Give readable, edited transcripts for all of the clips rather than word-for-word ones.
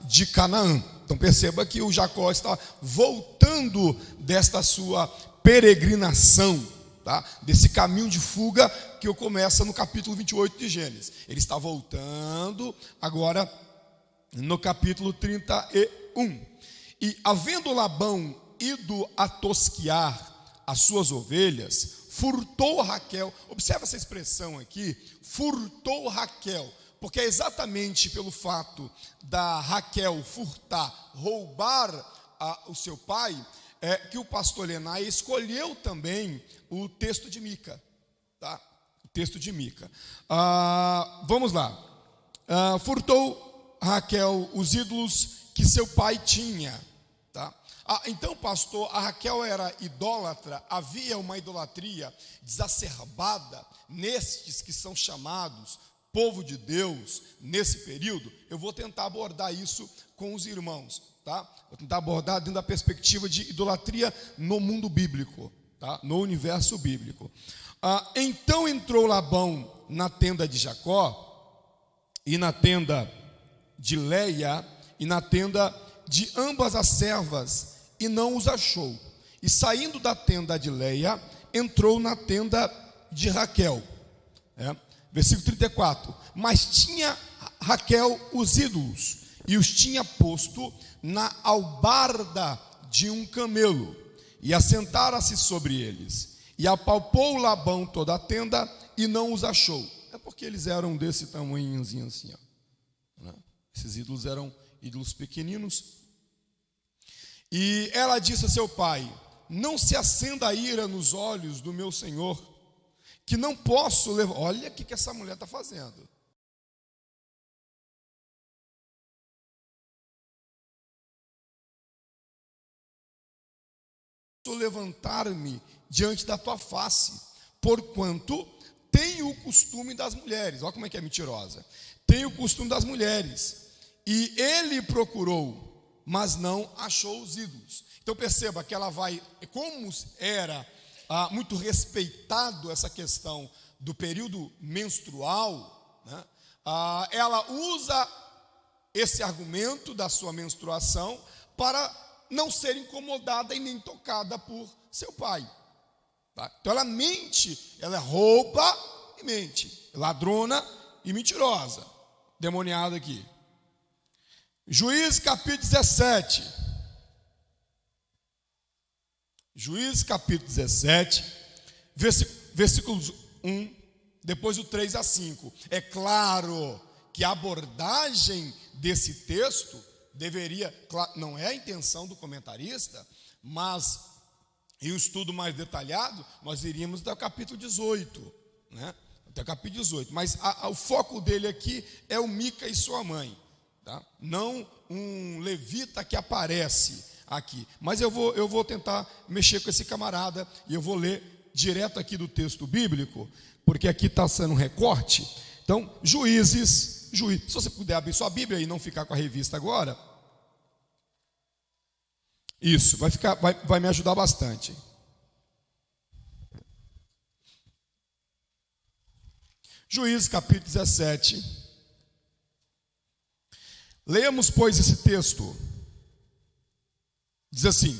de Canaã. Então perceba que o Jacó está voltando desta sua peregrinação, tá? Desse caminho de fuga que começa no capítulo 28 de Gênesis. Ele está voltando agora no capítulo 31. E havendo Labão ido a tosquiar as suas ovelhas, furtou Raquel. Observa essa expressão aqui, furtou Raquel, porque é exatamente pelo fato da Raquel furtar, roubar o seu pai, que o pastor Lenay escolheu também o texto de Mica, tá? O texto de Mica. Vamos lá. Furtou Raquel os ídolos que seu pai tinha, tá? Então, pastor, a Raquel era idólatra. Havia uma idolatria exacerbada nestes que são chamados povo de Deus nesse período. Eu vou tentar abordar isso com os irmãos, tá? Vou tentar abordar dentro da perspectiva de idolatria no mundo bíblico, tá? No universo bíblico. Então entrou Labão na tenda de Jacó e na tenda de Leia e na tenda de ambas as servas, e não os achou. E saindo da tenda de Leia, entrou na tenda de Raquel. Versículo 34. Mas tinha Raquel os ídolos, e os tinha posto na albarda de um camelo, e assentara-se sobre eles. E apalpou Labão toda a tenda, e não os achou. É porque eles eram desse tamanhozinho assim, ó. Esses ídolos eram ídolos pequeninos. E ela disse a seu pai: não se acenda a ira nos olhos do meu senhor, que não posso levar. Olha o que essa mulher está fazendo. Levantar-me diante da tua face, porquanto tenho o costume das mulheres. Olha como é que é mentirosa. Tenho o costume das mulheres. E ele procurou, mas não achou os ídolos. Então perceba que ela vai, como era muito respeitado essa questão do período menstrual, né? Ela usa esse argumento da sua menstruação para não ser incomodada e nem tocada por seu pai, tá? Então ela mente, ela rouba e mente, ladrona e mentirosa, demoniada aqui. Juízes capítulo 17. Juízes capítulo 17, versículos 1, depois do 3 a 5. É claro que a abordagem desse texto deveria, não é a intenção do comentarista, mas em um estudo mais detalhado, nós iríamos até o capítulo 18, né? Até o capítulo 18. Mas o foco dele aqui é o Mica e sua mãe. Tá? Não um levita que aparece aqui. Mas eu vou tentar mexer com esse camarada, e eu vou ler direto aqui do texto bíblico, porque aqui está sendo um recorte. Então, Juízes, se você puder abrir sua Bíblia e não ficar com a revista agora, isso vai me ajudar bastante. Juízes capítulo 17. Leamos, pois, esse texto. Diz assim: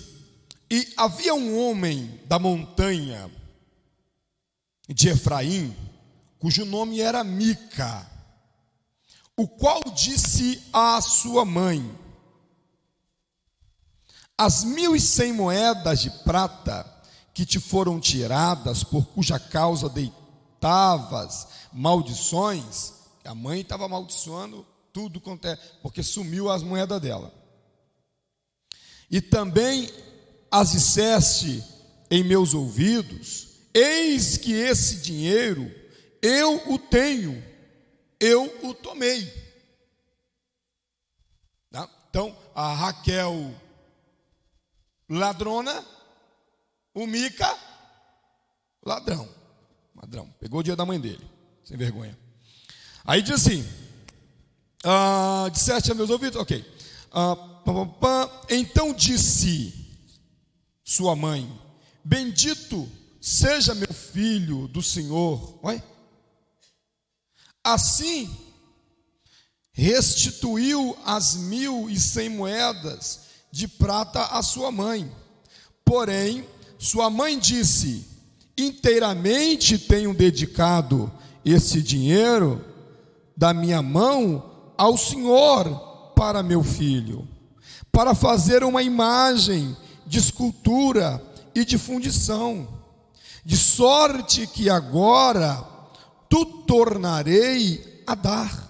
e havia um homem da montanha de Efraim, cujo nome era Mica, o qual disse à sua mãe: as 1.100 moedas de prata que te foram tiradas, por cuja causa deitavas maldições. A mãe estava amaldiçoando tudo quanto é, porque sumiu as moedas dela. E também as disseste em meus ouvidos: eis que esse dinheiro eu o tenho, eu o tomei. Tá? Então, a Raquel, ladrona, o Mica, ladrão, pegou o dinheiro da mãe dele, sem vergonha. Aí diz assim: disseste a meus ouvidos, ok. Então disse sua mãe: bendito seja meu filho do Senhor. Assim restituiu as 1.100 moedas de prata à sua mãe. Porém, sua mãe disse: inteiramente tenho dedicado esse dinheiro da minha mão ao Senhor para meu filho, para fazer uma imagem de escultura e de fundição, de sorte que agora tu tornarei a dar.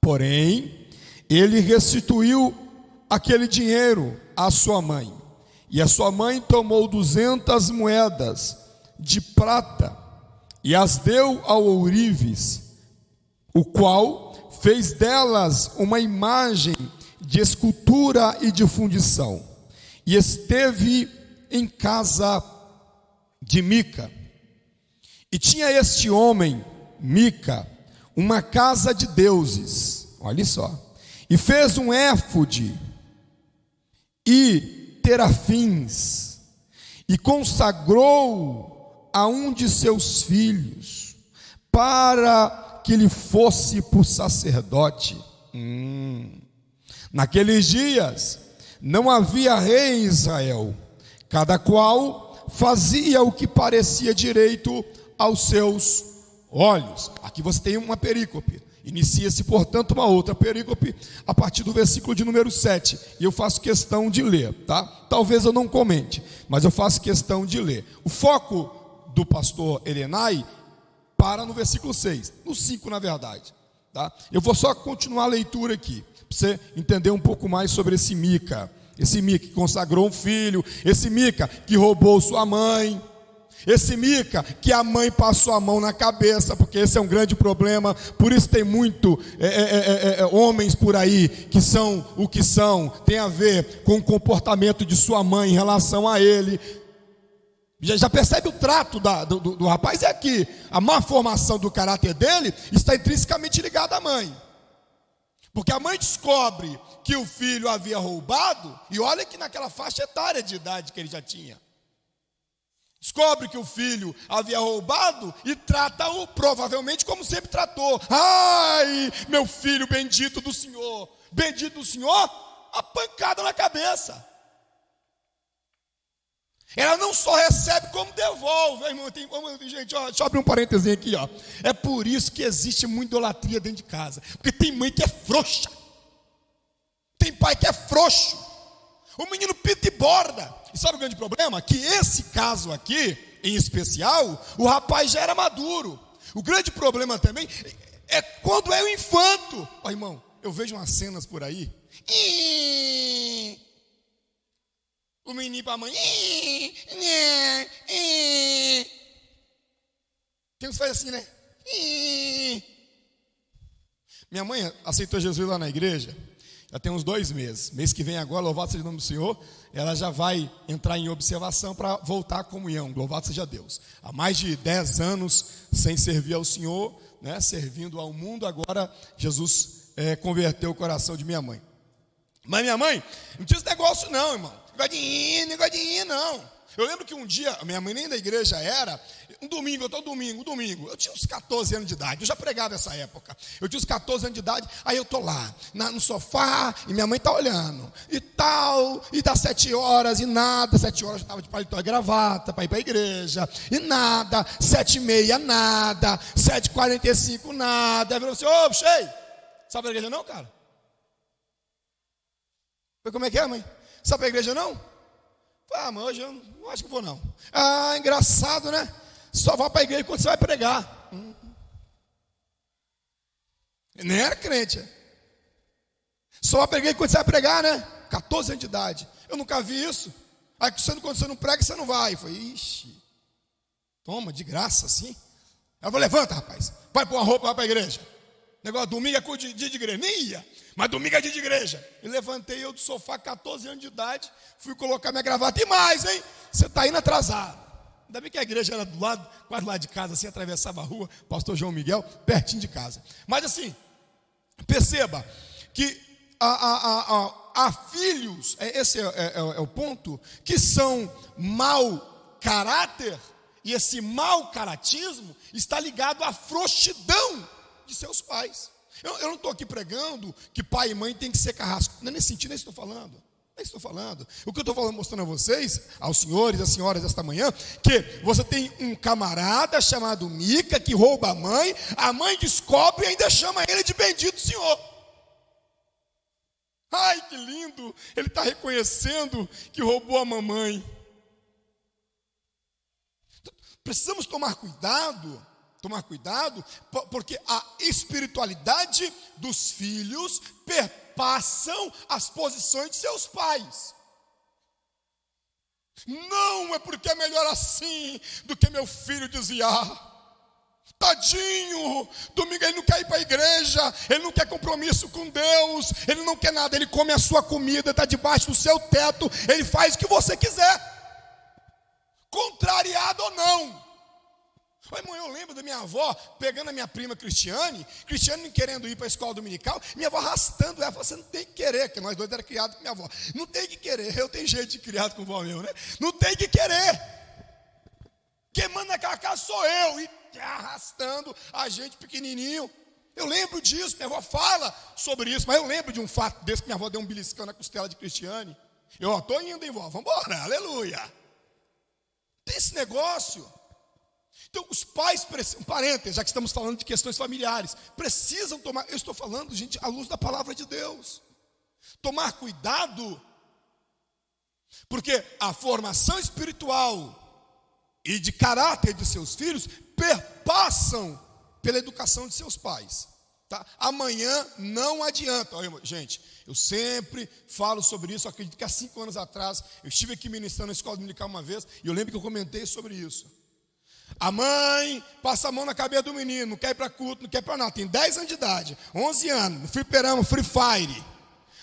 Porém, ele restituiu aquele dinheiro à sua mãe, e a sua mãe tomou 200 moedas de prata e as deu ao ourives, o qual fez delas uma imagem de escultura e de fundição, e esteve em casa de Mica. E tinha este homem, Mica, uma casa de deuses, olha só, e fez um éfode e terafins, e consagrou a um de seus filhos, para que lhe fosse por sacerdote. Naqueles dias não havia rei em Israel, cada qual fazia o que parecia direito aos seus olhos. Aqui você tem uma perícope. Inicia-se, portanto, uma outra perícope a partir do versículo de número 7. E eu faço questão de ler, tá? Talvez eu não comente, mas eu faço questão de ler. O foco do pastor Elenay para no versículo 6, no 5 na verdade, tá? Eu vou só continuar a leitura aqui, para você entender um pouco mais sobre esse Mica. Esse Mica que consagrou um filho, esse Mica que roubou sua mãe, esse Mica que a mãe passou a mão na cabeça, porque esse é um grande problema. Por isso tem muito homens por aí que são o que são, tem a ver com o comportamento de sua mãe em relação a ele. Já percebe o trato do rapaz? É aqui, a má formação do caráter dele está intrinsecamente ligada à mãe, porque a mãe descobre que o filho havia roubado, e olha que naquela faixa etária de idade que ele já tinha, descobre que o filho havia roubado e trata-o provavelmente como sempre tratou. Ai, meu filho, bendito do Senhor, a pancada na cabeça. Ela não só recebe como devolve, irmão. Gente, ó, deixa eu abrir um parênteses aqui, ó. É por isso que existe muita idolatria dentro de casa, porque tem mãe que é frouxa, tem pai que é frouxo, o menino pita e borda. E sabe o grande problema? Que esse caso aqui, em especial, o rapaz já era maduro. O grande problema também é quando é o infanto. Ó, irmão, eu vejo umas cenas por aí. O menino para a mãe. Tem uns que faz assim, né? Minha mãe aceitou Jesus lá na igreja já tem uns 2 meses. Mês que vem agora, louvado seja o nome do Senhor, ela já vai entrar em observação para voltar à comunhão. Louvado seja Deus. Há mais de 10 anos sem servir ao Senhor, né, servindo ao mundo. Agora Jesus converteu o coração de minha mãe. Mas minha mãe não tinha esse negócio não, irmão. Negócio de ir, não. Eu lembro que um dia, minha mãe nem da igreja era, um domingo, eu tinha uns 14 anos de idade, eu já pregava essa época, eu tinha uns 14 anos de idade, aí eu tô lá, no sofá, e minha mãe tá olhando, e tal, e dá 7 horas, e nada, 7 horas eu estava de paletó e gravata, para ir para a igreja, e nada, 7h30, nada, 7h45, nada, aí eu falei assim, cheio, sabe para a igreja não, cara? Falei, como é que é, mãe? Sabe para a igreja não? Ah, mas hoje eu não acho que vou não. Ah, engraçado, né? Só vai para a igreja quando você vai pregar. Nem era crente. Só vai para a igreja quando você vai pregar, né? 14 anos de idade. Eu nunca vi isso. Aí quando você não prega, você não vai. Eu falei, ixi, toma, de graça assim. Eu vou, levanta, rapaz. Vai pôr uma roupa, vai para a igreja. Negócio, domingo é dia de igreja. Nem ia, mas domingo é dia de igreja. E levantei eu do sofá, 14 anos de idade, fui colocar minha gravata. E mais, hein? Você está indo atrasado. Ainda bem que a igreja era do lado, quase lá de casa, assim, atravessava a rua, pastor João Miguel, pertinho de casa. Mas assim, perceba que há filhos, esse é o ponto, que são mau caráter, e esse mau caratismo está ligado à frouxidão de seus pais. Eu não estou aqui pregando que pai e mãe tem que ser carrasco. Não é nesse sentido, é isso que estou falando. É isso que estou falando. O que eu estou falando, mostrando a vocês, aos senhores, às senhoras esta manhã, que você tem um camarada chamado Mica que rouba a mãe descobre e ainda chama ele de bendito senhor. Ai, que lindo! Ele está reconhecendo que roubou a mamãe. Precisamos tomar cuidado, porque a espiritualidade dos filhos perpassam as posições de seus pais. Não é porque é melhor assim do que meu filho desviar. Tadinho, domingo ele não quer ir para a igreja, ele não quer compromisso com Deus, ele não quer nada, ele come a sua comida, está debaixo do seu teto, ele faz o que você quiser. Contrariado ou não. Irmão, eu lembro da minha avó pegando a minha prima Cristiane querendo ir para a escola dominical, minha avó arrastando ela, você não tem que querer, porque nós dois éramos criados com minha avó, não tem que querer, eu tenho jeito de criado com o vó meu, né? Não tem que querer, quem manda naquela casa sou eu, e arrastando a gente pequenininho. Eu lembro disso, minha avó fala sobre isso, mas eu lembro de um fato desse, que minha avó deu um beliscão na costela de Cristiane. Eu estou indo, hein, vó, vamos embora, aleluia. Tem esse negócio. Então, os pais precisam, parênteses, já que estamos falando de questões familiares, precisam tomar, eu estou falando, gente, à luz da palavra de Deus, tomar cuidado, porque a formação espiritual e de caráter de seus filhos perpassam pela educação de seus pais, tá? Amanhã não adianta. Olha, gente, eu sempre falo sobre isso, acredito que há 5 anos atrás, eu estive aqui ministrando na escola dominical uma vez, e eu lembro que eu comentei sobre isso. A mãe passa a mão na cabeça do menino, não quer ir para culto, não quer ir para nada, tem 10 anos de idade, 11 anos, no fliperama, Free Fire.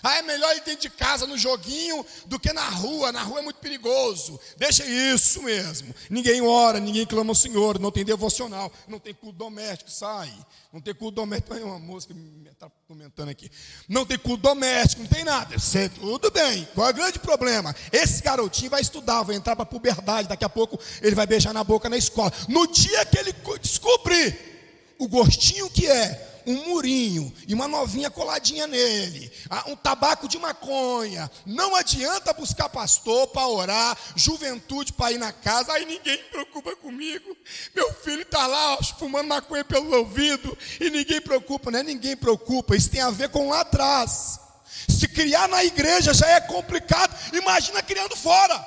É melhor ir dentro de casa no joguinho do que na rua é muito perigoso. Deixa isso mesmo. Ninguém ora, ninguém clama ao Senhor, não tem devocional, não tem culto doméstico, sai. Não tem culto doméstico, tem uma música me está comentando aqui. Não tem culto doméstico, não tem nada. Tudo bem, qual é o grande problema? Esse garotinho vai estudar, vai entrar para a puberdade, daqui a pouco ele vai beijar na boca na escola. No dia que ele descobrir o gostinho que é um murinho e uma novinha coladinha nele, um tabaco de maconha, não adianta buscar pastor para orar, juventude para ir na casa, aí ninguém preocupa comigo, meu filho está lá fumando maconha pelo ouvido, e ninguém preocupa, não é ninguém preocupa, isso tem a ver com lá atrás. Se criar na igreja já é complicado, imagina criando fora.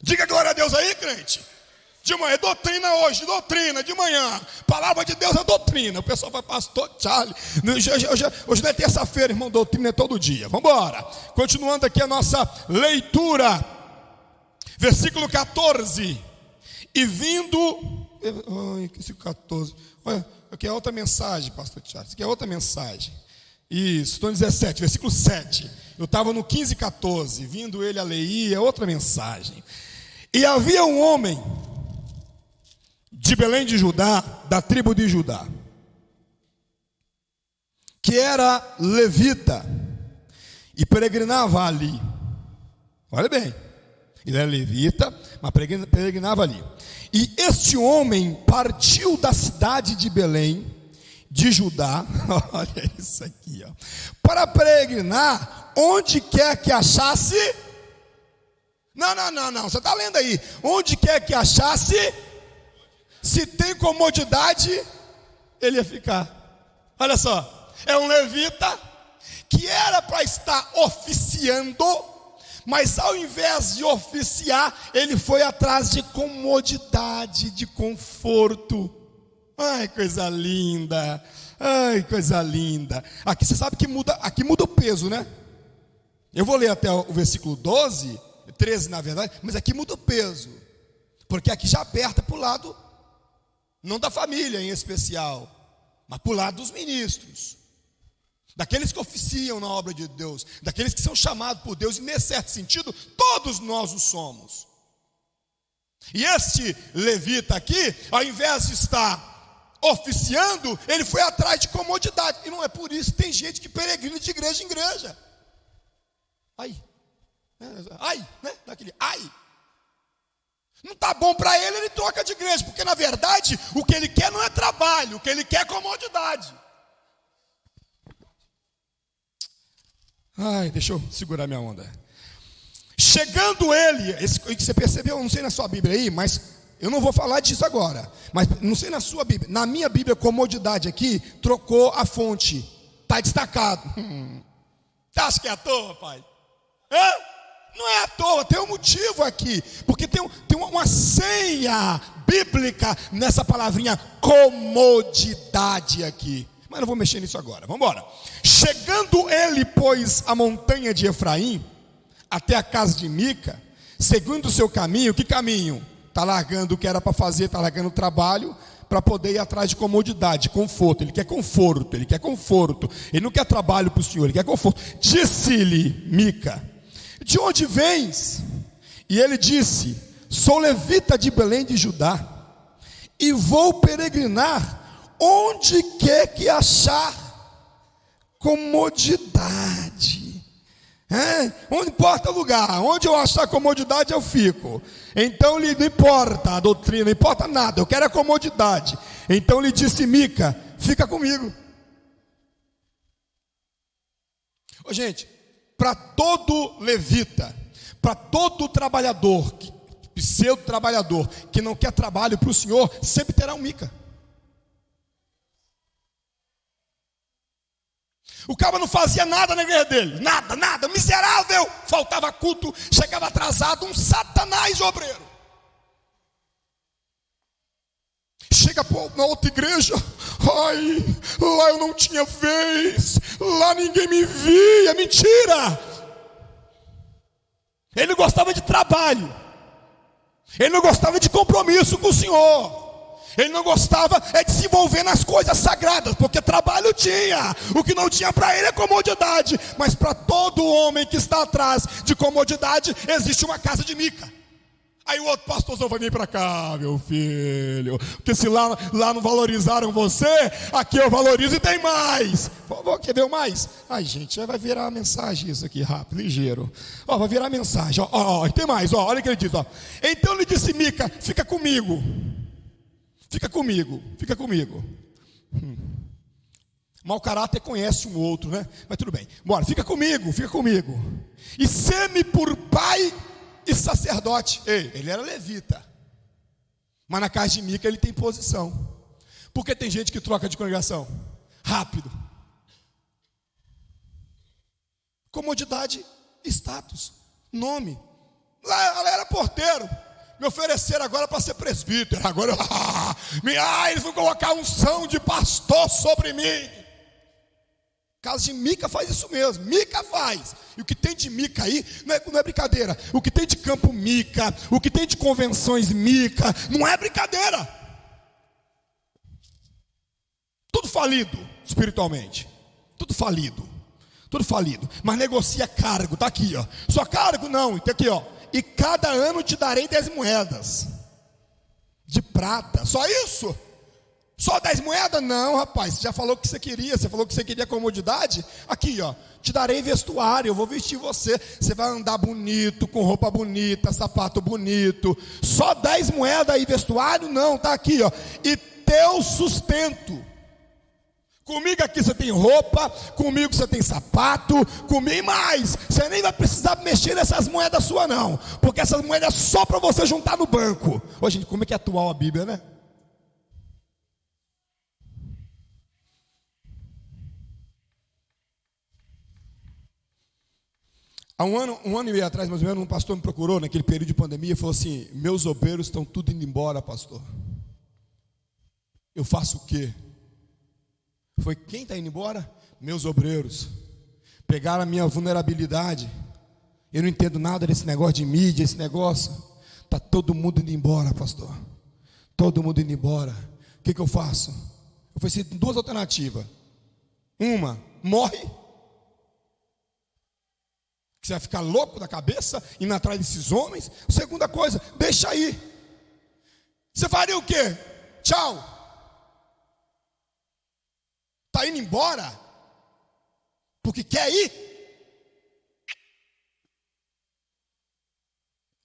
Diga glória a Deus aí, crente. De manhã, doutrina hoje, doutrina, de manhã. Palavra de Deus é doutrina. O pessoal vai, pastor Charlie. Hoje não é terça-feira, irmão, doutrina é todo dia. Vamos embora. Continuando aqui a nossa leitura. Versículo 14. E vindo... Ai, que esse 14. Olha, aqui é outra mensagem, pastor Charlie. Isso aqui é outra mensagem. Isso, estou no 17, versículo 7. Eu estava no 15 e 14. Vindo ele a Leí, é outra mensagem. E havia um homem de Belém de Judá, da tribo de Judá, que era levita e peregrinava ali. Olha bem, ele era levita, mas peregrinava ali. E este homem partiu da cidade de Belém de Judá, olha isso aqui, ó, para peregrinar onde quer que achasse. Não, você está lendo aí. Onde quer que achasse, se tem comodidade, ele ia ficar. Olha só, é um levita que era para estar oficiando, mas ao invés de oficiar, ele foi atrás de comodidade, de conforto. Ai, coisa linda. Ai, coisa linda. Aqui você sabe que aqui muda o peso, né? Eu vou ler até o versículo 12, 13 na verdade, mas aqui muda o peso, porque aqui já aperta para o lado, não da família em especial, mas para o lado dos ministros, daqueles que oficiam na obra de Deus, daqueles que são chamados por Deus, e nesse certo sentido, todos nós o somos. E este levita aqui, ao invés de estar oficiando, ele foi atrás de comodidade, e não é por isso que tem gente que peregrina de igreja em igreja. Ai, né? Daquele ai. Não está bom para ele troca de igreja, porque na verdade o que ele quer não é trabalho, o que ele quer é comodidade. Ai, deixa eu segurar minha onda. Chegando ele, esse que você percebeu, eu não sei na sua Bíblia aí, mas eu não vou falar disso agora. Mas não sei na sua Bíblia. Na minha Bíblia, comodidade aqui, trocou a fonte. Está destacado. Você acha que é à toa, pai? Hã? Não é à toa, tem um motivo aqui. Porque tem uma senha bíblica nessa palavrinha comodidade aqui. Mas não vou mexer nisso agora, vamos embora. Chegando ele, pois, a montanha de Efraim, até a casa de Mica, seguindo o seu caminho. Que caminho? Está largando o que era para fazer, está largando o trabalho, para poder ir atrás de comodidade, conforto. Ele quer conforto, ele quer conforto. Ele não quer trabalho para o Senhor, ele quer conforto. Disse-lhe Mica: de onde vens? E ele disse: sou levita de Belém de Judá, e vou peregrinar onde quer que achar comodidade. Onde importa o lugar, onde eu achar comodidade eu fico. Então lhe não importa a doutrina, não importa nada, eu quero a comodidade. Então lhe disse Mica: fica comigo. Gente, para todo levita, para todo trabalhador, pseudo trabalhador, que não quer trabalho para o Senhor, sempre terá um Mica. O cara não fazia nada na igreja dele, nada, miserável, faltava culto, chegava atrasado, um satanás de obreiro. Chega na outra igreja, ai, lá eu não tinha vez, lá ninguém me via, mentira. Ele não gostava de trabalho, ele não gostava de compromisso com o Senhor. Ele não gostava de se envolver nas coisas sagradas, porque trabalho tinha. O que não tinha para ele é comodidade. Mas para todo homem que está atrás de comodidade, existe uma casa de Mica. Aí o outro pastorzão vai vir para cá, meu filho, porque se lá não valorizaram você, aqui eu valorizo e tem mais. Quer ver mais? Ai, gente, vai virar uma mensagem isso aqui, rápido, ligeiro. Vai virar mensagem, tem mais, olha o que ele diz, Então ele disse Mica: fica comigo. Fica comigo. Mau caráter conhece um outro, né? Mas tudo bem. Bora, fica comigo. E sê-me por pai e sacerdote. Ele era levita. Mas na casa de Mica ele tem posição. Porque tem gente que troca de congregação rápido. Comodidade, status, nome. Lá ela era porteiro. Me ofereceram agora para ser presbítero. Agora, eles vão colocar unção de pastor sobre mim. Casa de Mica faz isso mesmo. Mica faz. E o que tem de Mica aí não é brincadeira. O que tem de campo Mica, o que tem de convenções Mica, não é brincadeira. Tudo falido espiritualmente. Tudo falido. Mas negocia cargo. Está aqui, Só cargo não. Está aqui, E cada ano te darei 10 moedas de prata. Só isso? Só 10 moedas? Não, rapaz. Você já falou o que você queria. Você falou que você queria comodidade. Aqui, te darei vestuário. Eu vou vestir você. Você vai andar bonito, com roupa bonita, sapato bonito. Só 10 moedas e vestuário? Não, tá aqui, E teu sustento. Comigo aqui você tem roupa, comigo você tem sapato, comigo mais. Você nem vai precisar mexer nessas moedas suas não, porque essas moedas é só para você juntar no banco. Ô, gente, como é que é atual a Bíblia, né? Há um ano e meio atrás, mais ou menos, um pastor me procurou naquele período de pandemia e falou assim: meus obreiros estão tudo indo embora, pastor. Eu faço o quê? Foi quem está indo embora? Meus obreiros. Pegaram a minha vulnerabilidade. Eu não entendo nada desse negócio de mídia, esse negócio. Está todo mundo indo embora, pastor. Todo mundo indo embora. O que eu faço? Eu ofereci 2 alternativas. Uma, morre. Que você vai ficar louco da cabeça, indo atrás desses homens. Segunda coisa, deixa aí. Você faria o quê? Tchau. Está indo embora? Porque quer ir?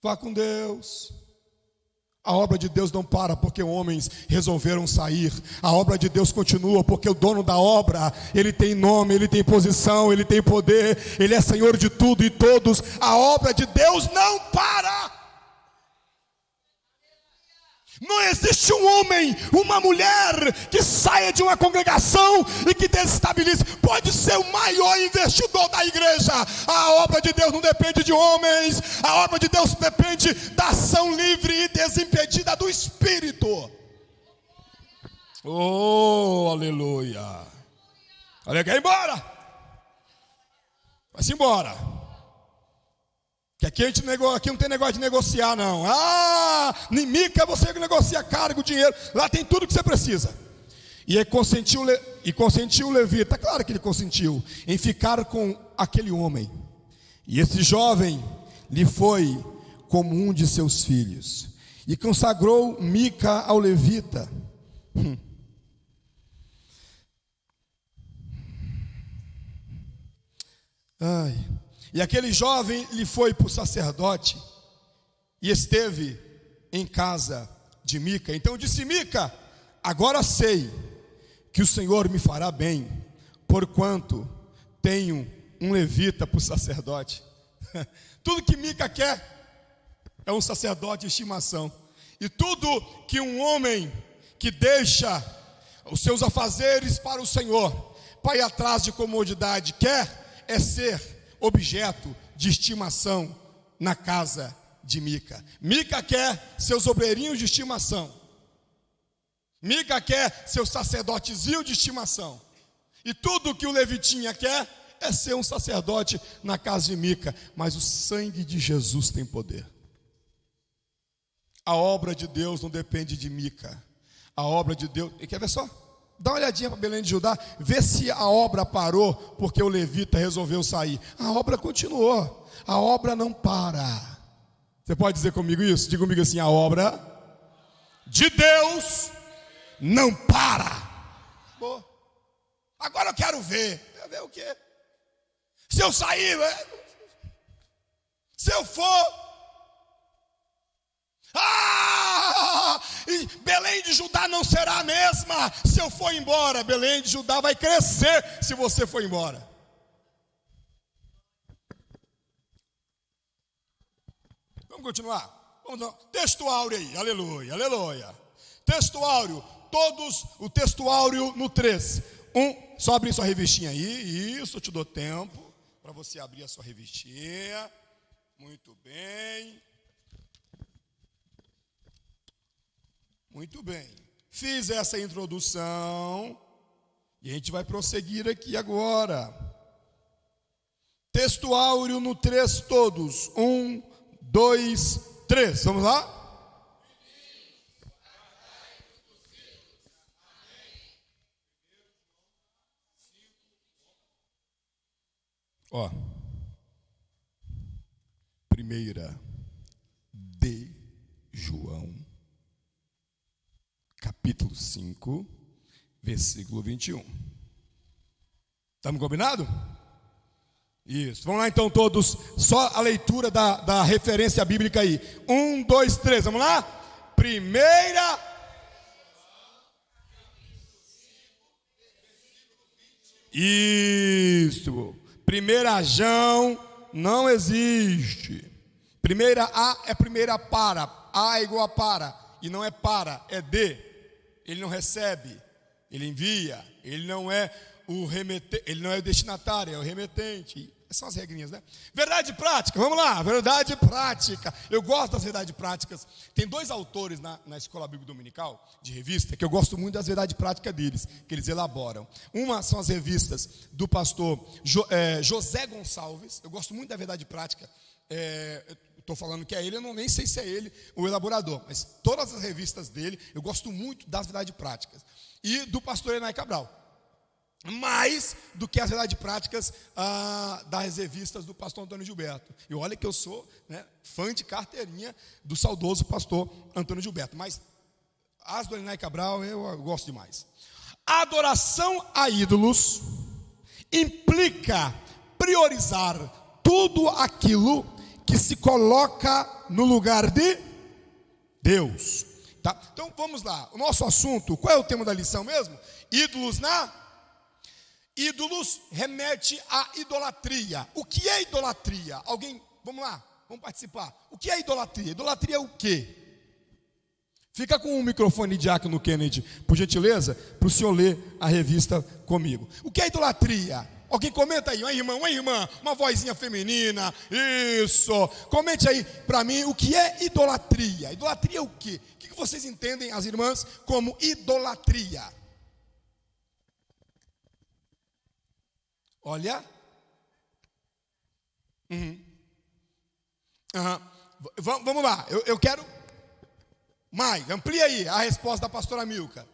Vá com Deus. A obra de Deus não para porque homens resolveram sair. A obra de Deus continua porque o dono da obra, ele tem nome, ele tem posição, ele tem poder, ele é Senhor de tudo e todos. A obra de Deus não para. Não existe um homem, uma mulher que saia de uma congregação e que desestabilize. Pode ser o maior investidor da igreja. A obra de Deus não depende de homens. A obra de Deus depende da ação livre e desimpedida do Espírito. Oh, aleluia. Olha, quer ir embora? Vai-se embora. Que aqui não tem negócio de negociar, não. Em Mica você que negocia cargo, dinheiro. Lá tem tudo que você precisa. E consentiu o levita, claro que ele consentiu, em ficar com aquele homem. E esse jovem lhe foi como um de seus filhos. E consagrou Mica ao levita. E aquele jovem lhe foi para o sacerdote e esteve em casa de Mica. Então disse Mica: agora sei que o Senhor me fará bem, porquanto tenho um levita para o sacerdote. Tudo que Mica quer é um sacerdote de estimação. E tudo que um homem que deixa os seus afazeres para o Senhor, para ir atrás de comodidade, quer é ser objeto de estimação na casa de Mica. Mica quer seus obreirinhos de estimação. Mica quer seu sacerdotezinho de estimação. E tudo que o levitinha quer é ser um sacerdote na casa de Mica. Mas o sangue de Jesus tem poder. A obra de Deus não depende de Mica. A obra de Deus... E quer ver só? Dá uma olhadinha para Belém de Judá, vê se a obra parou porque o levita resolveu sair. A obra continuou, a obra não para. Você pode dizer comigo isso? Diga comigo assim: a obra de Deus não para. Boa. Agora eu quero ver. Quero ver o quê? Se eu sair, se eu for... E Belém de Judá não será a mesma se eu for embora. Belém de Judá vai crescer se você for embora. Vamos continuar? Texto áureo aí, aleluia, aleluia. Texto áureo, o texto áureo no 3. Só abrir sua revistinha aí, isso, eu te dou tempo para você abrir a sua revistinha. Muito bem. Muito bem, fiz essa introdução e a gente vai prosseguir aqui agora. Texto áureo no 3 todos. 1, 2, 3. Vamos lá? Ó, primeira de João, capítulo 5, versículo 21. Estamos combinados? Isso. Vamos lá então todos, só a leitura da referência bíblica aí. 1, 2, 3, vamos lá? Primeira... Isso. Primeira João não existe. Primeira A é primeira para. A é igual a para. E não é para, é de. Ele não recebe, ele envia. Ele não é o remetente, ele não é o destinatário, é o remetente. Essas são as regrinhas, né? Verdade prática, vamos lá, verdade prática. Eu gosto das verdades práticas. Tem 2 autores na Escola Bíblica Dominical, de revista, que eu gosto muito das verdades práticas deles, que eles elaboram. Uma são as revistas do pastor José Gonçalves. Eu gosto muito da verdade prática. Estou falando que é ele, eu nem sei se é ele o elaborador, mas todas as revistas dele, eu gosto muito das verdades práticas. E do pastor Enai Cabral. Mais do que as verdades práticas das revistas do pastor Antônio Gilberto. E olha que eu sou, né, fã de carteirinha do saudoso pastor Antônio Gilberto. Mas as do Enai Cabral eu gosto demais. A adoração a ídolos implica priorizar tudo aquilo que se coloca no lugar de Deus. Tá? Então vamos lá, o nosso assunto, qual é o tema da lição mesmo? Ídolos remete à idolatria. O que é idolatria? Alguém, vamos lá, vamos participar. O que é idolatria? Idolatria é o quê? Fica com o microfone, Diácono Kennedy, por gentileza, para o senhor ler a revista comigo. O que é idolatria? Alguém comenta aí, uma irmã, uma vozinha feminina, isso. Comente aí para mim o que é idolatria. Idolatria é o quê? O que vocês entendem, as irmãs, como idolatria? Olha. Vamos lá, eu quero mais. Amplia aí a resposta da pastora Milka.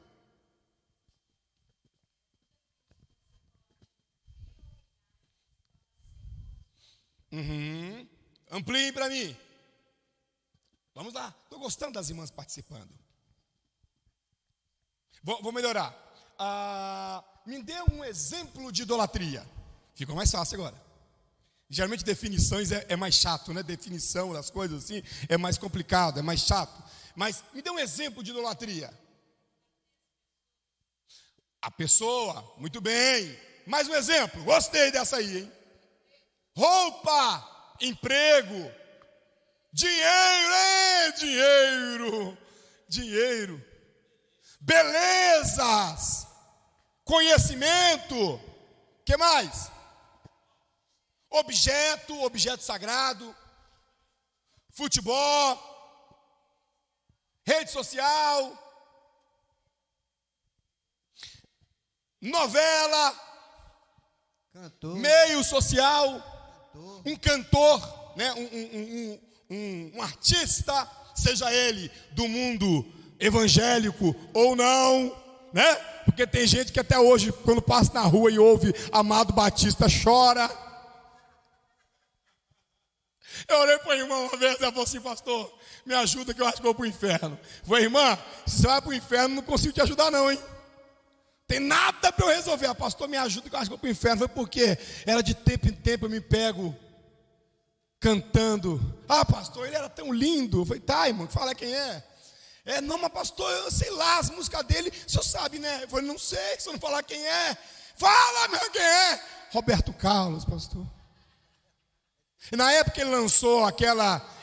Ampliem para mim. Vamos lá, estou gostando das irmãs participando. Vou melhorar. Me dê um exemplo de idolatria. Ficou mais fácil agora. Geralmente definições é mais chato, né? Definição das coisas assim é mais complicado, é mais chato. Mas me dê um exemplo de idolatria. A pessoa, muito bem. Mais um exemplo, gostei dessa aí, hein? Roupa, emprego, dinheiro, belezas, conhecimento, que mais? Objeto sagrado, futebol, rede social, novela, cantor, meio social, um cantor, né? um artista, seja ele do mundo evangélico ou não, né? Porque tem gente que até hoje, quando passa na rua e ouve Amado Batista, chora. Eu orei para a irmã uma vez, ela falou assim: pastor, me ajuda que eu acho que vou para o inferno. Eu falei: irmã, se você vai para o inferno, não consigo te ajudar não, hein? Tem nada para eu resolver. Pastor, me ajuda que eu acho que vou para o inferno. Foi porque era de tempo em tempo eu me pego cantando. Pastor, ele era tão lindo. Eu falei: tá, irmão, fala quem é. Não, mas pastor, eu sei lá as músicas dele, o senhor sabe, né? Eu falei: não sei, se eu não falar quem é. Fala, meu, quem é? Roberto Carlos, pastor. E na época ele lançou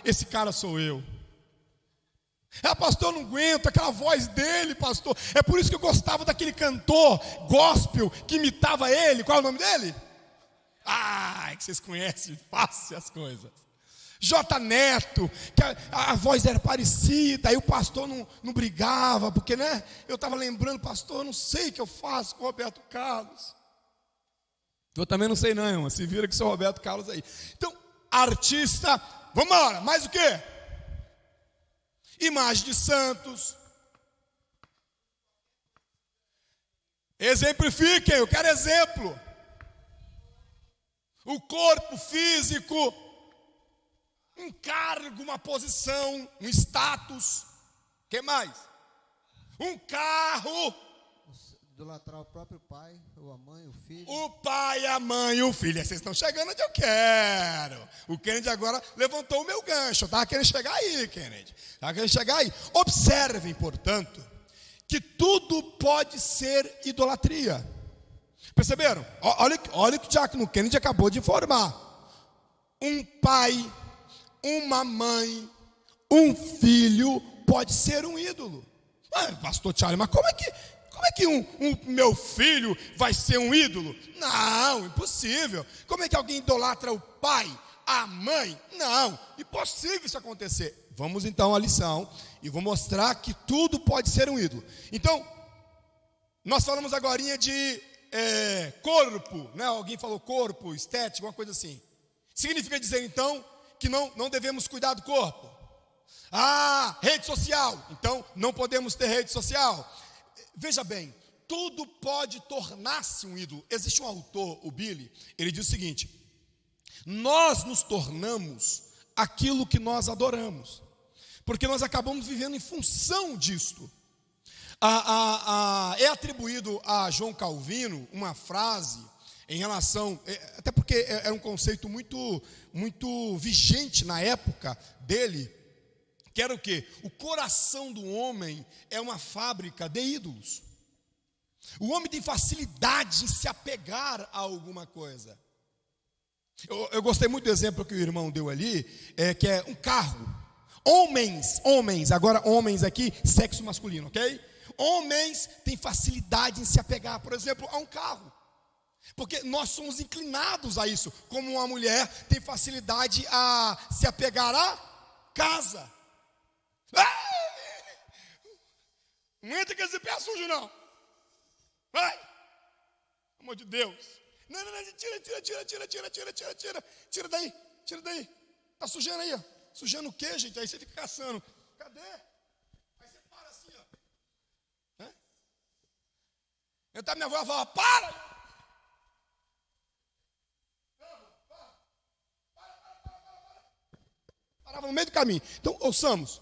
Esse Cara Sou Eu. Pastor, eu não aguento aquela voz dele, pastor. É por isso que eu gostava daquele cantor gospel que imitava ele. Qual é o nome dele? É que vocês conhecem fácil as coisas. J. Neto, que a voz era parecida, aí o pastor não brigava, porque, né? Eu estava lembrando, pastor, eu não sei o que eu faço com o Roberto Carlos. Eu também não sei não, irmão. Se vira que sou Roberto Carlos aí. Então, artista, vamos lá, mais o quê? Imagem de santos. Exemplifiquem, eu quero exemplo. O corpo físico, um cargo, uma posição, um status. O que mais? Um carro. Idolatrar o próprio pai, ou a mãe, o filho. O pai, a mãe e o filho. Vocês estão chegando onde eu quero. O Kennedy agora levantou o meu gancho. Eu estava querendo chegar aí, Kennedy. Observem, portanto, que tudo pode ser idolatria. Perceberam? Olha o que o Diácono Kennedy acabou de informar. Um pai, uma mãe, um filho pode ser um ídolo. Pastor Charlie, mas como é que um meu filho vai ser um ídolo? Não, impossível. Como é que alguém idolatra o pai, a mãe? Não, impossível isso acontecer. Vamos então à lição e vou mostrar que tudo pode ser um ídolo. Então, nós falamos agorinha de corpo, né? Alguém falou corpo, estética, uma coisa assim. Significa dizer então que não devemos cuidar do corpo. Rede social, então não podemos ter rede social. Veja bem, tudo pode tornar-se um ídolo. Existe um autor, o Billy, ele diz o seguinte: nós nos tornamos aquilo que nós adoramos, porque nós acabamos vivendo em função disto. É atribuído a João Calvino uma frase em relação, até porque era um conceito muito, muito vigente na época dele, Que era o quê? O coração do homem é uma fábrica de ídolos. O homem tem facilidade em se apegar a alguma coisa. Eu gostei muito do exemplo que o irmão deu ali, que é um carro. Homens, agora homens aqui, sexo masculino, ok? Homens têm facilidade em se apegar, por exemplo, a um carro. Porque nós somos inclinados a isso. Como uma mulher tem facilidade a se apegar à casa. Não entra com esse pé sujo, não. Vai! Pelo amor de Deus. Não, tira daí. Tá sujando aí, ó. Sujando o quê, gente? Aí você fica caçando. Cadê? Aí você para assim, ó. Então minha avó fala, para! Parava no meio do caminho. Então, ouçamos.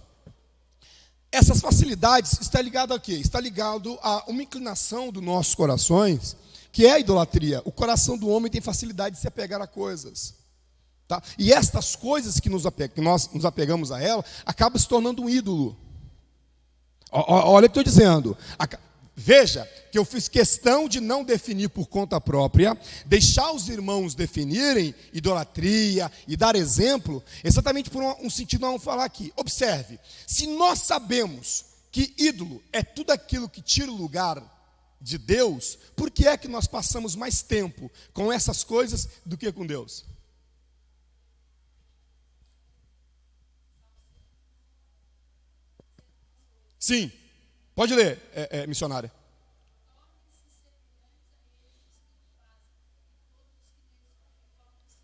Essas facilidades está ligado a quê? Está ligado a uma inclinação dos nossos corações, que é a idolatria. O coração do homem tem facilidade de se apegar a coisas. Tá? E estas coisas que nós nos apegamos a ela, acaba se tornando um ídolo. Olha o que eu estou dizendo. Veja que eu fiz questão de não definir por conta própria, deixar os irmãos definirem idolatria e dar exemplo, exatamente por um sentido nós vamos falar aqui. Observe, se nós sabemos que ídolo é tudo aquilo que tira o lugar de Deus, por que é que nós passamos mais tempo com essas coisas do que com Deus? Sim, pode ler, missionária.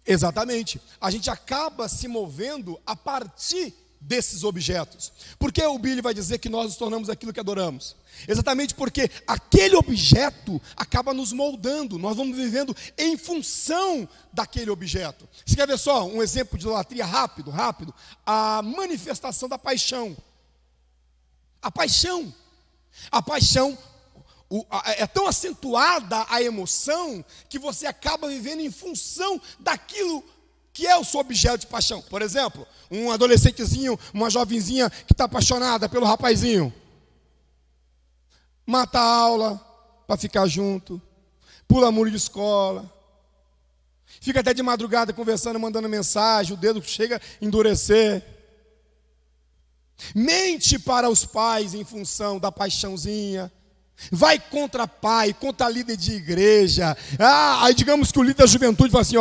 Exatamente. A gente acaba se movendo a partir desses objetos. Por que o Billy vai dizer que nós nos tornamos aquilo que adoramos? Exatamente porque aquele objeto acaba nos moldando. Nós vamos vivendo em função daquele objeto. Você quer ver só um exemplo de idolatria rápido? A manifestação da paixão. A paixão é tão acentuada a emoção que você acaba vivendo em função daquilo que é o seu objeto de paixão. Por exemplo, um adolescentezinho, uma jovenzinha que está apaixonada pelo rapazinho, mata a aula para ficar junto, pula muro de escola, fica até de madrugada conversando, mandando mensagem, o dedo chega a endurecer. Mente para os pais em função da paixãozinha. Vai contra pai, contra líder de igreja. Aí digamos que o líder da juventude fala assim,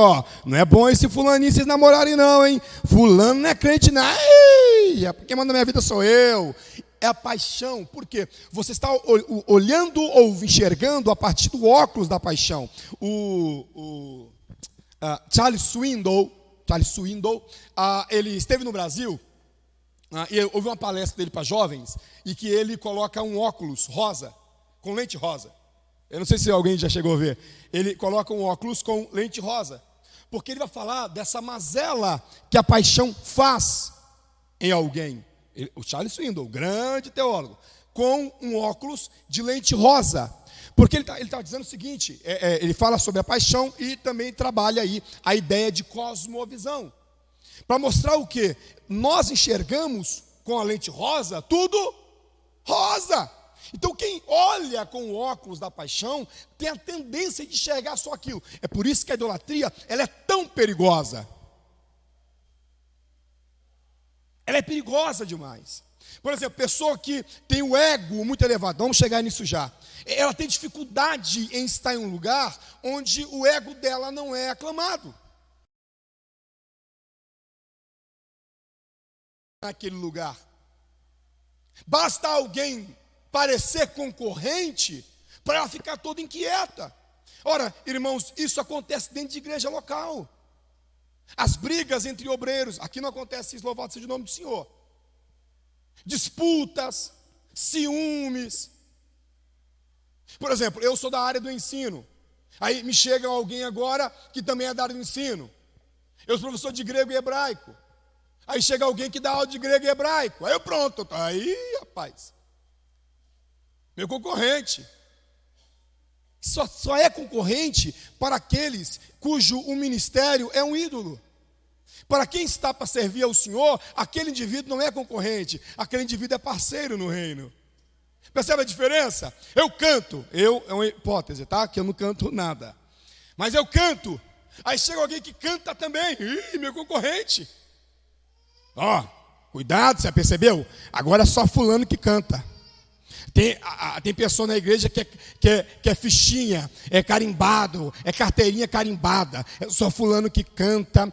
não é bom esse fulaninho vocês namorarem não, hein? Fulano não é crente não. Quem manda na minha vida sou eu. É a paixão, por quê? Você está olhando ou enxergando a partir do óculos da paixão. Charles Swindoll, ele esteve no Brasil. E houve uma palestra dele para jovens, e que ele coloca um óculos rosa, com lente rosa. Eu não sei se alguém já chegou a ver. Ele coloca um óculos com lente rosa, porque ele vai falar dessa mazela que a paixão faz em alguém. O Charles Swindoll, grande teólogo, com um óculos de lente rosa. Porque ele está dizendo o seguinte, ele fala sobre a paixão e também trabalha aí a ideia de cosmovisão. Para mostrar o quê? Nós enxergamos com a lente rosa tudo rosa. Então quem olha com o óculos da paixão tem a tendência de enxergar só aquilo. É por isso que a idolatria ela é tão perigosa. Ela é perigosa demais. Por exemplo, pessoa que tem o ego muito elevado, vamos chegar nisso já. Ela tem dificuldade em estar em um lugar onde o ego dela não é aclamado. Naquele lugar. Basta alguém parecer concorrente para ela ficar toda inquieta. Ora, irmãos, isso acontece dentro de igreja local. As brigas entre obreiros, aqui não acontece isso, louvado seja o nome do Senhor. Disputas, ciúmes. Por exemplo, eu sou da área do ensino. Aí me chega alguém agora que também é da área do ensino. Eu sou professor de grego e hebraico. Aí chega alguém que dá aula de grego e hebraico. Aí eu pronto, aí rapaz, meu concorrente. Só é concorrente para aqueles cujo o ministério é um ídolo. Para quem está para servir ao Senhor, aquele indivíduo não é concorrente, aquele indivíduo é parceiro no reino. Percebe a diferença? Eu canto, é uma hipótese, tá? Que eu não canto nada. Mas eu canto, aí chega alguém que canta também, meu concorrente. Cuidado, você percebeu? Agora é só fulano que canta. Tem pessoa na igreja que é fichinha, é carimbado, é carteirinha carimbada, é só fulano que canta,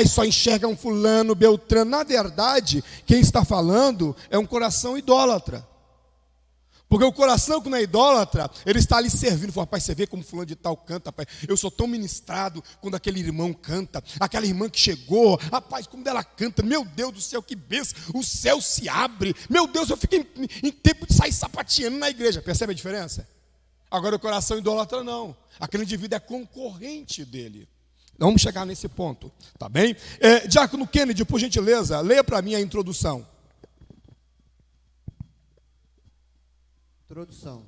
só enxerga um fulano, beltrano. Na verdade, quem está falando é um coração idólatra. Porque o coração que não é idólatra, ele está ali servindo. Fala, rapaz, você vê como fulano de tal canta, rapaz. Eu sou tão ministrado quando aquele irmão canta. Aquela irmã que chegou, rapaz, como ela canta. Meu Deus do céu, que bênção. O céu se abre. Meu Deus, eu fico em tempo de sair sapateando na igreja. Percebe a diferença? Agora o coração idólatra não. Aquele indivíduo é concorrente dele. Vamos chegar nesse ponto, tá bem? Diácono Kennedy, por gentileza, leia para mim a introdução. Introdução.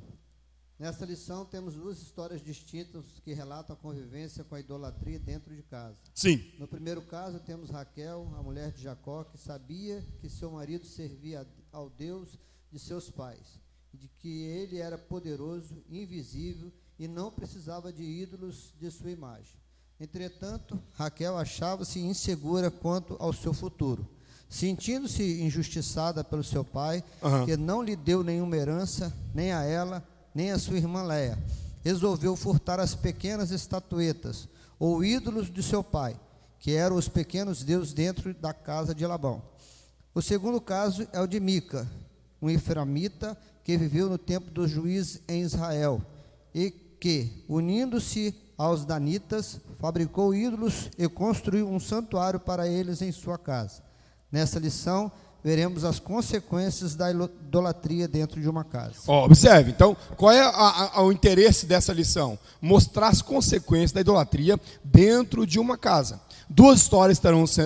Nesta lição temos duas histórias distintas que relatam a convivência com a idolatria dentro de casa. Sim. No primeiro caso temos Raquel, a mulher de Jacó, que sabia que seu marido servia ao Deus de seus pais, e de que ele era poderoso, invisível e não precisava de ídolos de sua imagem. Entretanto, Raquel achava-se insegura quanto ao seu futuro. Sentindo-se injustiçada pelo seu pai, que não lhe deu nenhuma herança, nem a ela, nem a sua irmã Léia, resolveu furtar as pequenas estatuetas, ou ídolos de seu pai, que eram os pequenos deuses dentro da casa de Labão. O segundo caso é o de Mica, um efraimita que viveu no tempo dos juízes em Israel, e que, unindo-se aos danitas, fabricou ídolos e construiu um santuário para eles em sua casa. Nessa lição, veremos as consequências da idolatria dentro de uma casa. Observe, então, qual é o interesse dessa lição? Mostrar as consequências da idolatria dentro de uma casa. Duas histórias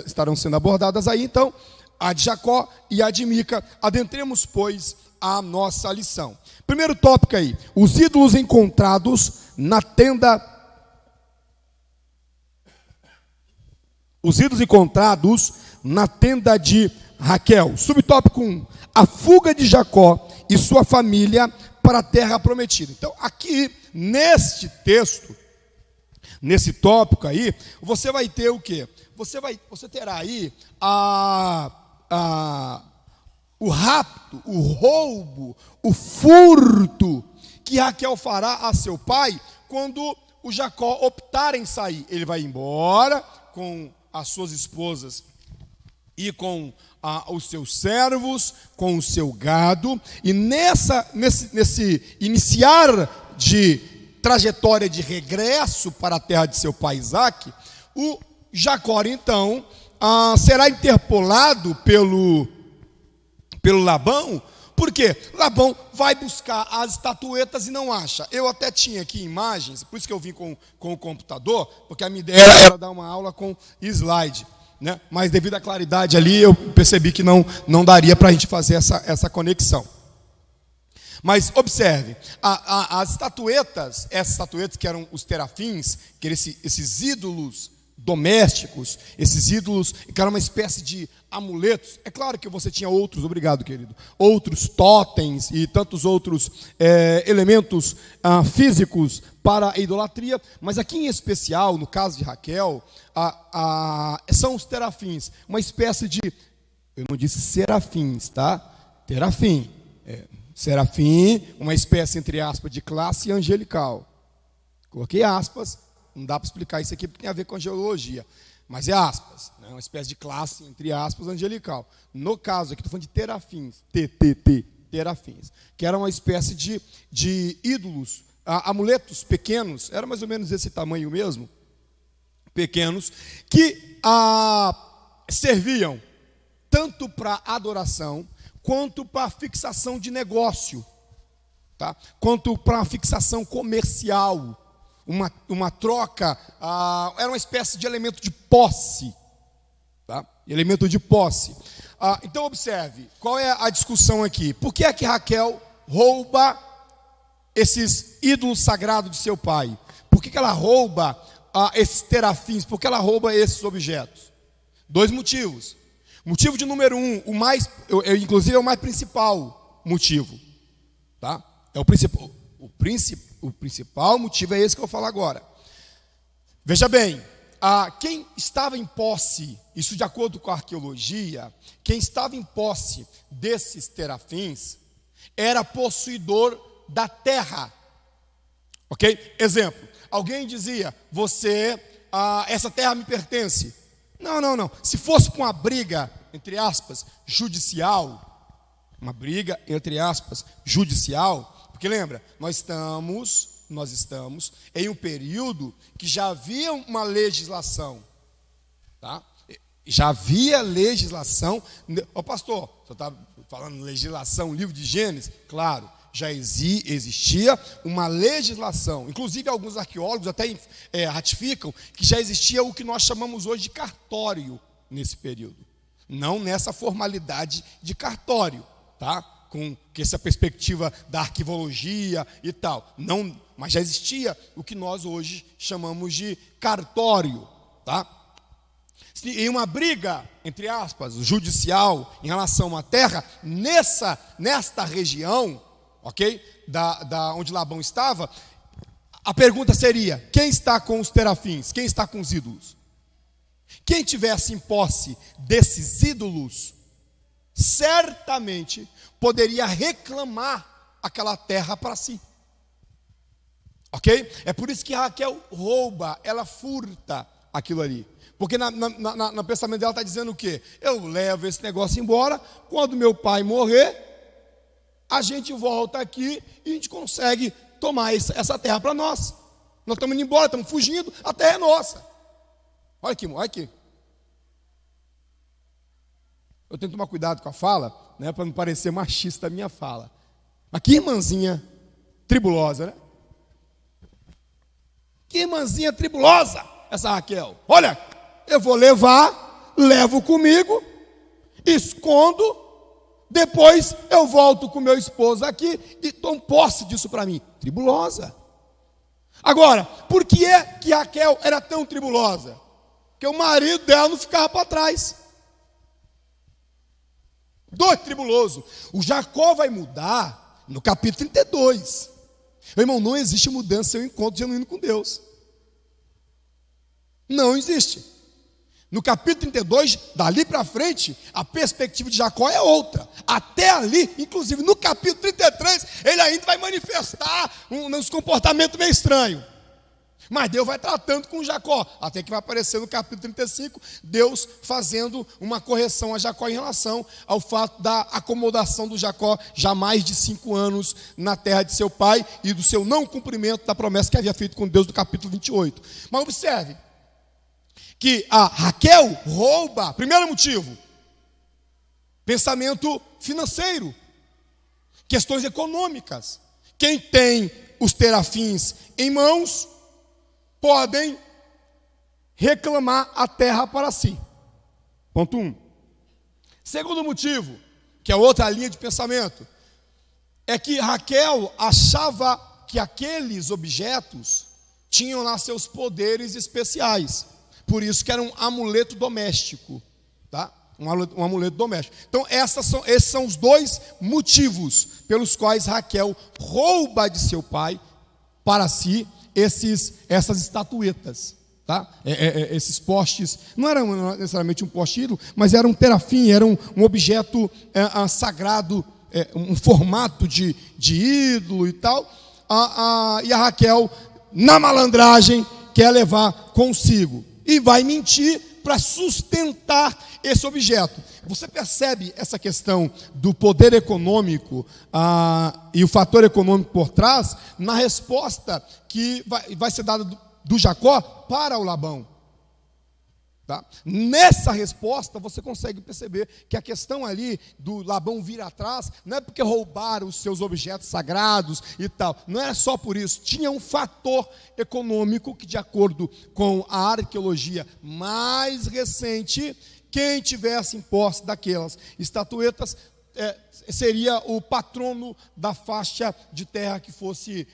estarão sendo abordadas aí, então, a de Jacó e a de Mica. Adentremos, pois, a nossa lição. Primeiro tópico aí, os ídolos encontrados na tenda. Os ídolos encontrados na tenda de Raquel. Subtópico 1, a fuga de Jacó e sua família para a terra prometida. Então, aqui, neste texto, nesse tópico aí, você vai ter o quê? Você terá aí o rapto, o roubo, o furto que Raquel fará a seu pai quando o Jacó optar em sair. Ele vai embora com as suas esposas e com os seus servos, com o seu gado, e nesse iniciar de trajetória de regresso para a terra de seu pai Isaque, o Jacó então será interpolado pelo Labão. Por quê? Labão vai buscar as estatuetas e não acha. Eu até tinha aqui imagens, por isso que eu vim com o computador, porque a minha ideia era dar uma aula com slide, né? Mas devido à claridade ali, eu percebi que não daria para a gente fazer essa conexão. Mas observe, as estatuetas, essas estatuetas que eram os terafins, que eram esses ídolos domésticos, esses ídolos que eram uma espécie de amuletos. É claro que você tinha outros, obrigado querido, outros totens e tantos outros elementos físicos para a idolatria, mas aqui em especial, no caso de Raquel, são os terafins, uma espécie de, eu não disse serafins, tá? Terafim, serafim, uma espécie entre aspas de classe angelical. Coloquei aspas. Não dá para explicar isso aqui porque tem a ver com angelologia. Mas é aspas, né? Uma espécie de classe, entre aspas, angelical. No caso aqui, estou falando de terafins, terafins, que era uma espécie de ídolos, amuletos pequenos, era mais ou menos esse tamanho mesmo, pequenos, que serviam tanto para adoração, quanto para fixação de negócio, tá? Quanto para fixação comercial. Uma troca, era uma espécie de elemento de posse, tá? Elemento de posse. Então observe, qual é a discussão aqui? Por que é que Raquel rouba esses ídolos sagrados de seu pai? Por que ela rouba esses terafins? Por que ela rouba esses objetos? Dois motivos. Motivo de número 1, inclusive é o mais principal motivo, tá? É o principal motivo é esse que eu vou falar agora. Veja bem, quem estava em posse, isso de acordo com a arqueologia, quem estava em posse desses terafins era possuidor da terra. Ok? Exemplo, alguém dizia, essa terra me pertence. Não. Se fosse com uma briga, entre aspas, judicial, porque lembra, nós estamos em um período que já havia uma legislação, tá? Já havia legislação. Pastor, você está falando legislação, livro de Gênesis? Claro, já existia uma legislação. Inclusive, alguns arqueólogos até ratificam que já existia o que nós chamamos hoje de cartório nesse período. Não nessa formalidade de cartório, tá? Com essa perspectiva da arquivologia e tal. Não, mas já existia o que nós hoje chamamos de cartório, tá? Em uma briga, entre aspas, judicial em relação à terra, nesta região, ok? Da onde Labão estava, a pergunta seria: quem está com os terafins? Quem está com os ídolos? Quem tivesse em posse desses ídolos, certamente poderia reclamar aquela terra para si. Ok? É por isso que Raquel rouba, ela furta aquilo ali. Porque no pensamento dela está dizendo o quê? Eu levo esse negócio embora, quando meu pai morrer, a gente volta aqui e a gente consegue tomar essa terra para nós. Nós estamos indo embora, estamos fugindo, a terra é nossa. Olha aqui. Eu tenho que tomar cuidado com a fala, né, para não parecer machista a minha fala. Aqui, irmãzinha tribulosa, né? Que irmãzinha tribulosa essa Raquel. Olha, eu vou levo comigo, escondo, depois eu volto com meu esposo aqui e tomo posse disso para mim. Tribulosa. Agora, por que é que Raquel era tão tribulosa? Porque o marido dela não ficava para trás. Doido, tribuloso. O Jacó vai mudar no capítulo 32. Meu irmão, não existe mudança sem um encontro genuíno com Deus. Não existe. No capítulo 32, dali para frente, a perspectiva de Jacó é outra. Até ali, inclusive no capítulo 33, ele ainda vai manifestar uns comportamentos meio estranhos. Mas Deus vai tratando com Jacó, até que vai aparecer no capítulo 35, Deus fazendo uma correção a Jacó em relação ao fato da acomodação do Jacó já mais de 5 anos na terra de seu pai e do seu não cumprimento da promessa que havia feito com Deus no capítulo 28. Mas observe que a Raquel rouba, primeiro motivo, pensamento financeiro, questões econômicas. Quem tem os terafins em mãos podem reclamar a terra para si. Ponto 1. Segundo motivo, que é outra linha de pensamento, é que Raquel achava que aqueles objetos tinham lá seus poderes especiais. Por isso que era um amuleto doméstico, tá? Um amuleto doméstico. Então esses são os dois motivos pelos quais Raquel rouba de seu pai para si essas estatuetas, tá? Esses postes, não era necessariamente um poste ídolo, mas era um terafim, era um objeto sagrado, um formato de ídolo e tal. E a Raquel, na malandragem, quer levar consigo e vai mentir para sustentar esse objeto. Você percebe essa questão do poder econômico e o fator econômico por trás na resposta que vai ser dada do Jacó para o Labão. Tá? Nessa resposta você consegue perceber que a questão ali do Labão vir atrás não é porque roubaram os seus objetos sagrados e tal, não era só por isso, tinha um fator econômico que, de acordo com a arqueologia mais recente, quem tivesse em posse daquelas estatuetas seria o patrono da faixa de terra que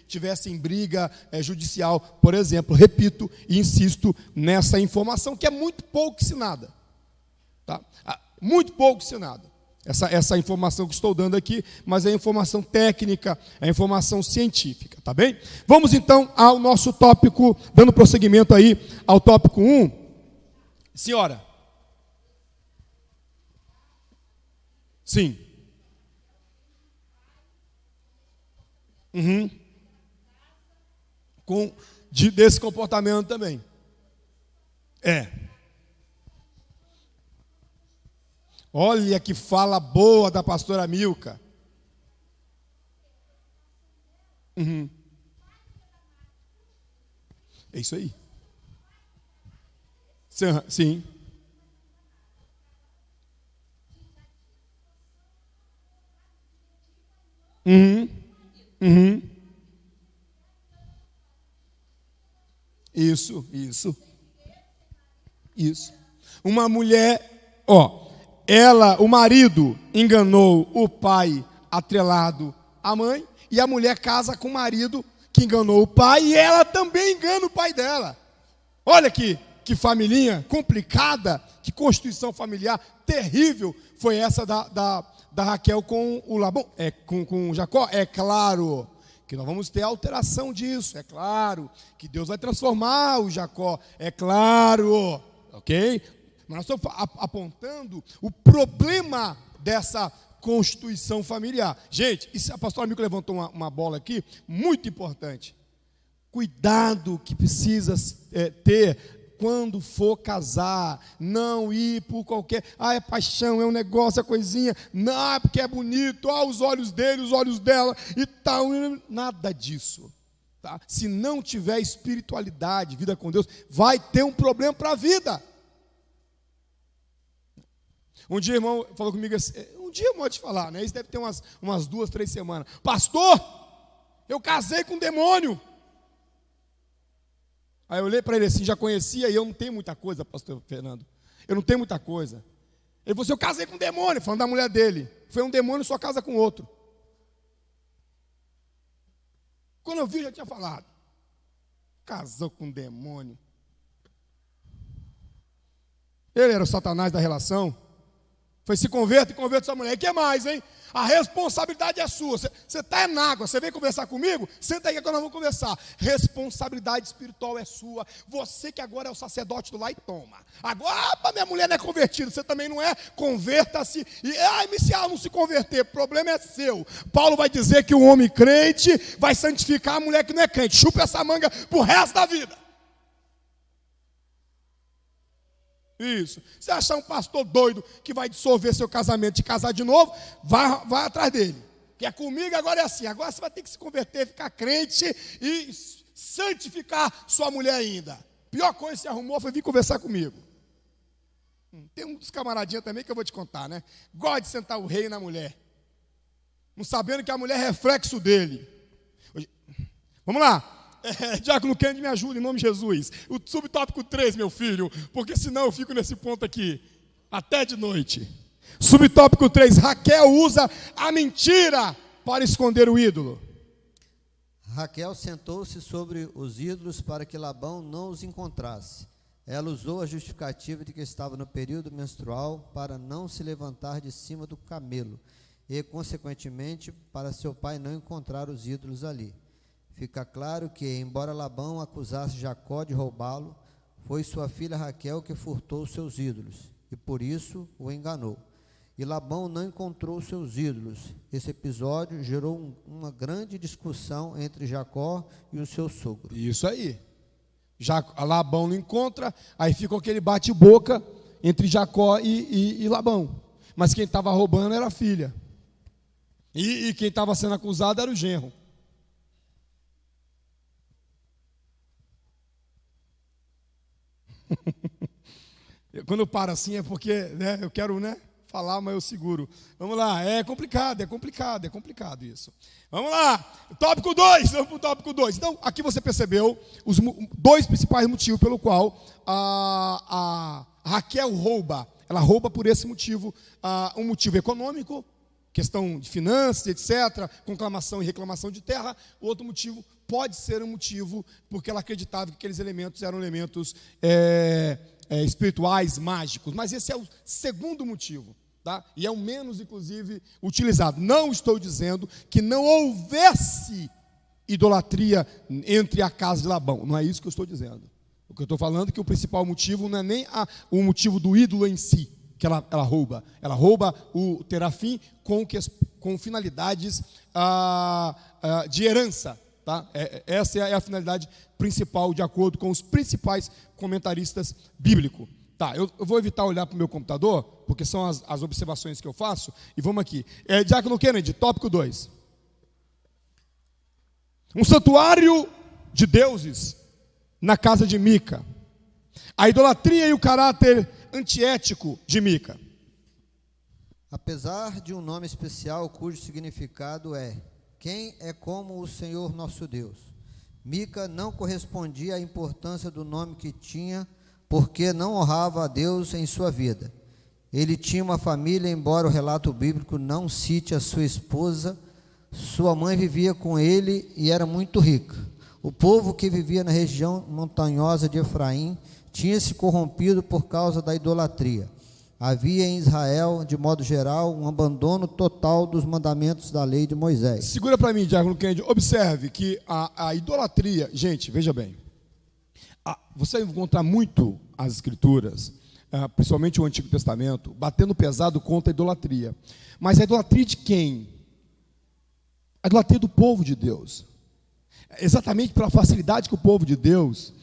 tivesse em briga judicial, por exemplo. Repito e insisto nessa informação que é muito pouco ensinada. Tá? Muito pouco ensinado. Essa informação que estou dando aqui, mas é informação técnica, é informação científica, tá bem? Vamos então ao nosso tópico, dando prosseguimento aí ao tópico 1. Senhora. Sim. Desse comportamento também. Olha que fala boa da pastora Milka. É isso aí. Sim. Isso. Uma mulher, o marido enganou o pai atrelado à mãe, e a mulher casa com o marido que enganou o pai, e ela também engana o pai dela. Olha que familhinha complicada, que constituição familiar terrível foi essa da Raquel com o Labão, com o Jacó. É claro que nós vamos ter alteração disso, é claro que Deus vai transformar o Jacó, é claro, ok? Mas nós estamos apontando o problema dessa constituição familiar. Gente, a pastora Milka levantou uma bola aqui, muito importante. Cuidado que precisa ter quando for casar, não ir por qualquer, é paixão, é um negócio, é coisinha, não, porque é bonito, os olhos dele, os olhos dela e tal, nada disso. Tá? Se não tiver espiritualidade, vida com Deus, vai ter um problema para a vida. Um dia, irmão, falou comigo assim, eu vou te falar, né? Isso deve ter umas 2, 3 semanas. Pastor, eu casei com um demônio. Aí eu olhei para ele assim, já conhecia, e eu não tenho muita coisa, pastor Fernando. Eu não tenho muita coisa. Ele falou assim, eu casei com um demônio, falando da mulher dele. Foi um demônio, só casa com outro. Quando eu vi, já tinha falado. Casou com um demônio. Ele era o Satanás da relação. Foi se converta e converta sua mulher. E que mais, hein? A responsabilidade é sua. Você está na água, você vem conversar comigo? Senta aí que nós vamos conversar. Responsabilidade espiritual é sua. Você que agora é o sacerdote do lar e toma. Agora, minha mulher não é convertida, você também não é, converta-se. E, se ela não se converter, o problema é seu. Paulo vai dizer que o homem crente vai santificar a mulher que não é crente. Chupa essa manga pro resto da vida. Isso. Se achar um pastor doido que vai dissolver seu casamento e casar de novo, vai atrás dele. Que é comigo, agora é assim. Agora você vai ter que se converter, ficar crente e santificar sua mulher ainda. Pior coisa que se arrumou foi vir conversar comigo. Tem um dos camaradinhos também que eu vou te contar, né? Gosta de sentar o rei na mulher. Não sabendo que a mulher é reflexo dele. Vamos lá. Diácono Kennedy, me ajuda em nome de Jesus. O subtópico 3, meu filho, porque senão eu fico nesse ponto aqui até de noite. Subtópico 3, Raquel usa a mentira para esconder o ídolo. Raquel sentou-se sobre os ídolos para que Labão não os encontrasse. Ela usou a justificativa de que estava no período menstrual para não se levantar de cima do camelo e, consequentemente, para seu pai não encontrar os ídolos ali. Fica claro que, embora Labão acusasse Jacó de roubá-lo, foi sua filha Raquel que furtou seus ídolos, e por isso o enganou. E Labão não encontrou seus ídolos. Esse episódio gerou uma grande discussão entre Jacó e o seu sogro. Isso aí. Labão não encontra, aí ficou aquele bate-boca entre Jacó e Labão. Mas quem estava roubando era a filha. E quem estava sendo acusado era o genro. Quando eu paro assim é porque, né, eu quero, falar, mas eu seguro. Vamos lá, é complicado isso. Vamos lá, tópico 2, vamos para o tópico 2. Então, aqui você percebeu os 2 principais motivos pelo qual a Raquel rouba. Ela rouba por esse motivo, um motivo econômico, questão de finanças, etc., conclamação e reclamação de terra. Outro motivo pode ser um motivo, porque ela acreditava que aqueles elementos eram elementos espirituais, mágicos. Mas esse é o segundo motivo, tá? E é o menos, inclusive, utilizado. Não estou dizendo que não houvesse idolatria entre a casa de Labão. Não é isso que eu estou dizendo. O que eu estou falando é que o principal motivo não é nem o motivo do ídolo em si, que ela rouba. Ela rouba o terafim com finalidades de herança. Tá? Essa é a finalidade principal, de acordo com os principais comentaristas bíblicos. Tá, eu vou evitar olhar para o meu computador, porque são as observações que eu faço, e vamos aqui. Diácono Kennedy, tópico 2. Um santuário de deuses na casa de Mica. A idolatria e o caráter antiético de Mica. Apesar de um nome especial cujo significado é: quem é como o Senhor nosso Deus? Mica não correspondia à importância do nome que tinha, porque não honrava a Deus em sua vida. Ele tinha uma família, embora o relato bíblico não cite a sua esposa. Sua mãe vivia com ele e era muito rica. O povo que vivia na região montanhosa de Efraim tinha se corrompido por causa da idolatria. Havia em Israel, de modo geral, um abandono total dos mandamentos da lei de Moisés. Segura para mim, Diácono Kennedy. Observe que a idolatria, gente, veja bem, você vai encontrar muito as escrituras, principalmente o Antigo Testamento, batendo pesado contra a idolatria. Mas a idolatria de quem? A idolatria do povo de Deus. Exatamente pela facilidade que o povo de Deus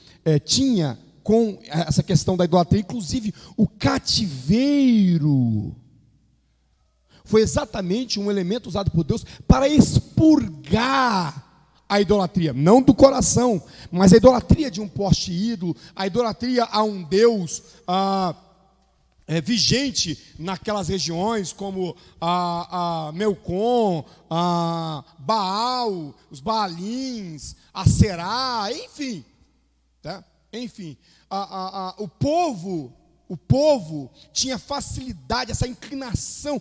tinha com essa questão da idolatria, inclusive o cativeiro foi exatamente um elemento usado por Deus para expurgar a idolatria, não do coração, mas a idolatria de um poste ídolo, a idolatria a um Deus vigente naquelas regiões, como Melcom, Baal, os Baalins, a Será, enfim, tá? Enfim, o povo tinha facilidade, essa inclinação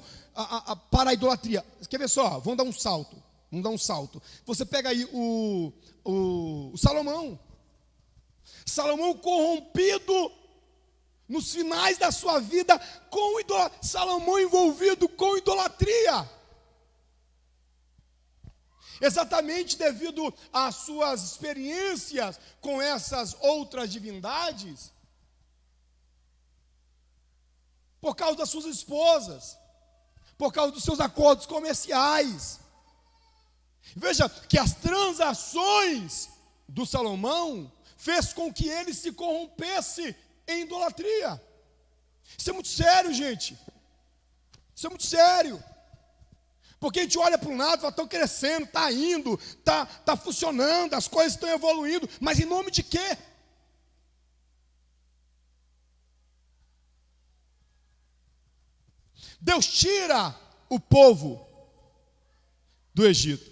para a idolatria. Quer ver só? Vamos dar um salto. Você pega aí o Salomão. Salomão corrompido nos finais da sua vida com idolatria. Salomão envolvido com idolatria. Exatamente devido às suas experiências com essas outras divindades, por causa das suas esposas, por causa dos seus acordos comerciais. Veja que as transações do Salomão fez com que ele se corrompesse em idolatria. Isso é muito sério, gente. Isso é muito sério. Porque a gente olha para um lado e fala, estão crescendo, está indo, está funcionando, as coisas estão evoluindo, mas em nome de quê? Deus tira o povo do Egito.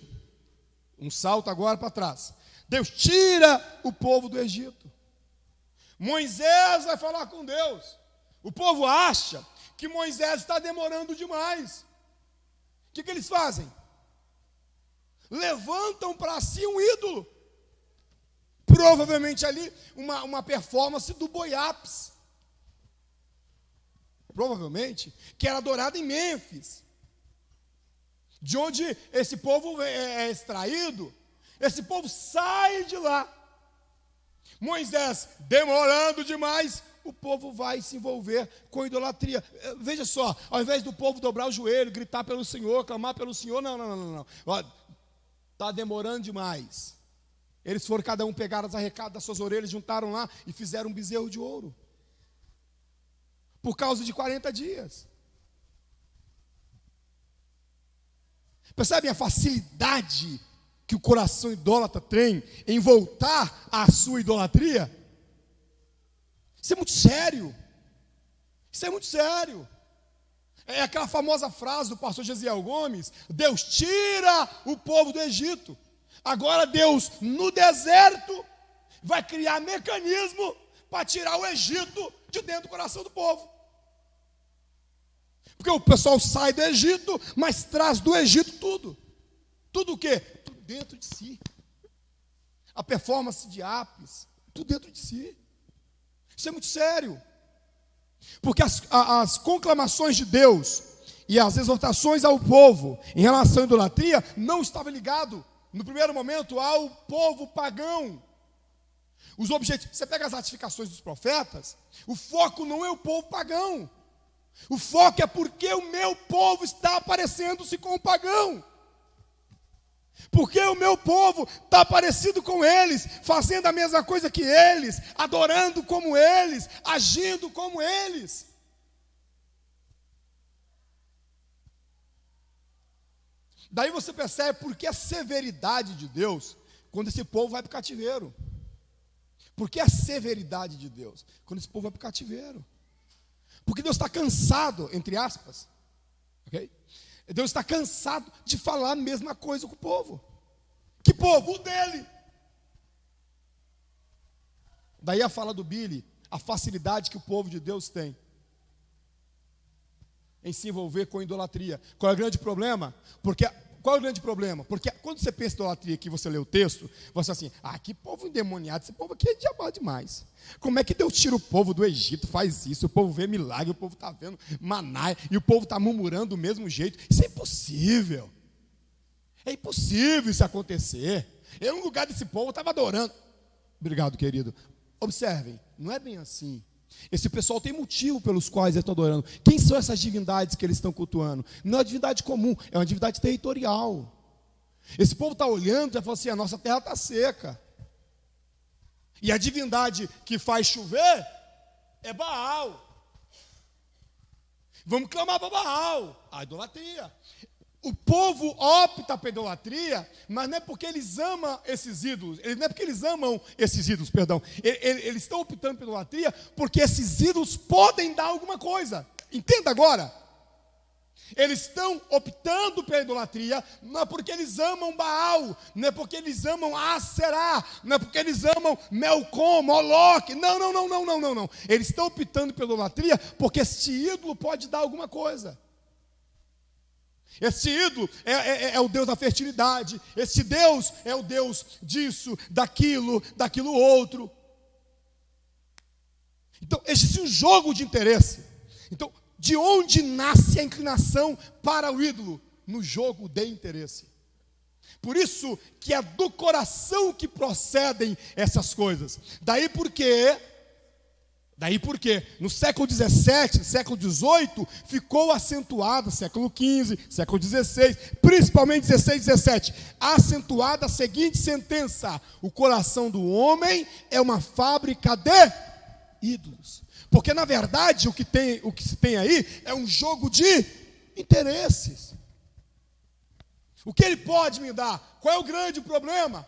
Um salto agora para trás. Deus tira o povo do Egito. Moisés vai falar com Deus. O povo acha que Moisés está demorando demais. O que eles fazem? Levantam para si um ídolo. Provavelmente ali uma performance do Boiapes. Provavelmente, que era adorado em Mênfis. De onde esse povo é extraído. Esse povo sai de lá. Moisés demorando demais, o povo vai se envolver com idolatria. Veja só, ao invés do povo dobrar o joelho, gritar pelo Senhor, clamar pelo Senhor, não. Está demorando demais. Eles foram, cada um pegar as arrecadas das suas orelhas, juntaram lá e fizeram um bezerro de ouro. Por causa de 40 dias. Percebem a facilidade que o coração idólatra tem em voltar à sua idolatria? Isso é muito sério. Isso é muito sério. É aquela famosa frase do pastor Gesiel Gomes: Deus tira o povo do Egito. Agora Deus, no deserto, vai criar mecanismo para tirar o Egito de dentro do coração do povo. Porque o pessoal sai do Egito, mas traz do Egito tudo. Tudo o quê? Tudo dentro de si. a performance de apps, tudo dentro de si. Isso é muito sério. Porque as conclamações de Deus e as exortações ao povo em relação à idolatria não estavam ligados, no primeiro momento, ao povo pagão. Os objetivos, você pega as ratificações dos profetas, o foco não é o povo pagão. O foco é porque o meu povo está parecendo-se com o pagão. Porque o meu povo está parecido com eles, fazendo a mesma coisa que eles, adorando como eles, agindo como eles. Daí você percebe por que a severidade de Deus quando esse povo vai para o cativeiro. Por que a severidade de Deus quando esse povo vai para o cativeiro? Porque Deus está cansado, entre aspas, ok? Deus está cansado de falar a mesma coisa com o povo. Que povo? O dele. Daí a fala do Billy, a facilidade que o povo de Deus tem em se envolver com idolatria. Qual é o grande problema? Qual é o grande problema? Porque quando você pensa em idolatria aqui, você lê o texto, você fala assim, que povo endemoniado, esse povo aqui é diabólico demais. Como é que Deus tira o povo do Egito, faz isso, o povo vê milagre, o povo está vendo maná, e o povo está murmurando do mesmo jeito. Isso é impossível. É impossível isso acontecer. Eu, no lugar desse povo, estava adorando. Obrigado, querido. Observem, não é bem assim. Esse pessoal tem motivo pelos quais eles estão adorando. Quem são essas divindades que eles estão cultuando? Não é uma divindade comum, é uma divindade territorial. Esse povo está olhando e fala assim, a nossa terra está seca. E a divindade que faz chover é Baal. Vamos clamar para Baal, a idolatria. O povo opta pela idolatria, mas não é porque eles amam esses ídolos, não é porque eles amam esses ídolos, perdão. Eles estão optando pela idolatria porque esses ídolos podem dar alguma coisa. Entenda agora. Eles estão optando pela idolatria, não é porque eles amam Baal, não é porque eles amam Aserá, não é porque eles amam Melcom, Moloque. Não. Eles estão optando pela idolatria porque este ídolo pode dar alguma coisa. Esse ídolo é o Deus da fertilidade. Esse Deus é o Deus disso, daquilo outro. Então, existe um jogo de interesse. Então, de onde nasce a inclinação para o ídolo? No jogo de interesse. Por isso que é do coração que procedem essas coisas. Daí porque no século XVII, século XVIII, ficou acentuada, século XV, século XVI, principalmente XVI e XVII, acentuada a seguinte sentença: o coração do homem é uma fábrica de ídolos. Porque, na verdade, o que se tem aí é um jogo de interesses. O que ele pode me dar? Qual é o grande problema?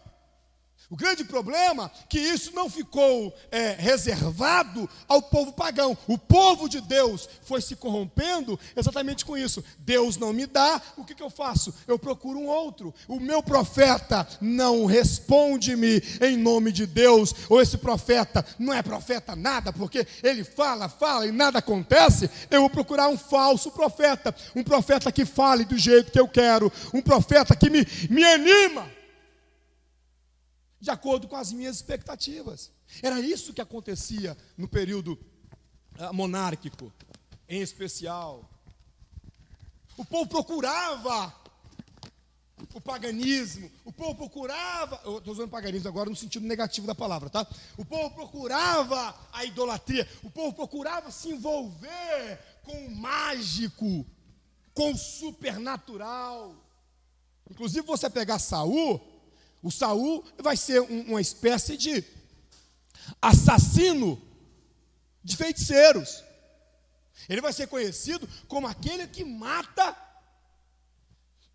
O grande problema é que isso não ficou reservado ao povo pagão. O povo de Deus foi se corrompendo exatamente com isso. Deus não me dá, o que eu faço? Eu procuro um outro. O meu profeta não responde-me em nome de Deus. Ou esse profeta não é profeta nada, porque ele fala e nada acontece. Eu vou procurar um falso profeta. Um profeta que fale do jeito que eu quero. Um profeta que me anima de acordo com as minhas expectativas. Era isso que acontecia no período monárquico, em especial. O povo procurava o paganismo, o povo procurava, eu estou usando paganismo agora no sentido negativo da palavra, tá? O povo procurava a idolatria, o povo procurava se envolver com o mágico, com o supernatural. Inclusive, você pegar Saul, o Saul vai ser uma espécie de assassino de feiticeiros. Ele vai ser conhecido como aquele que mata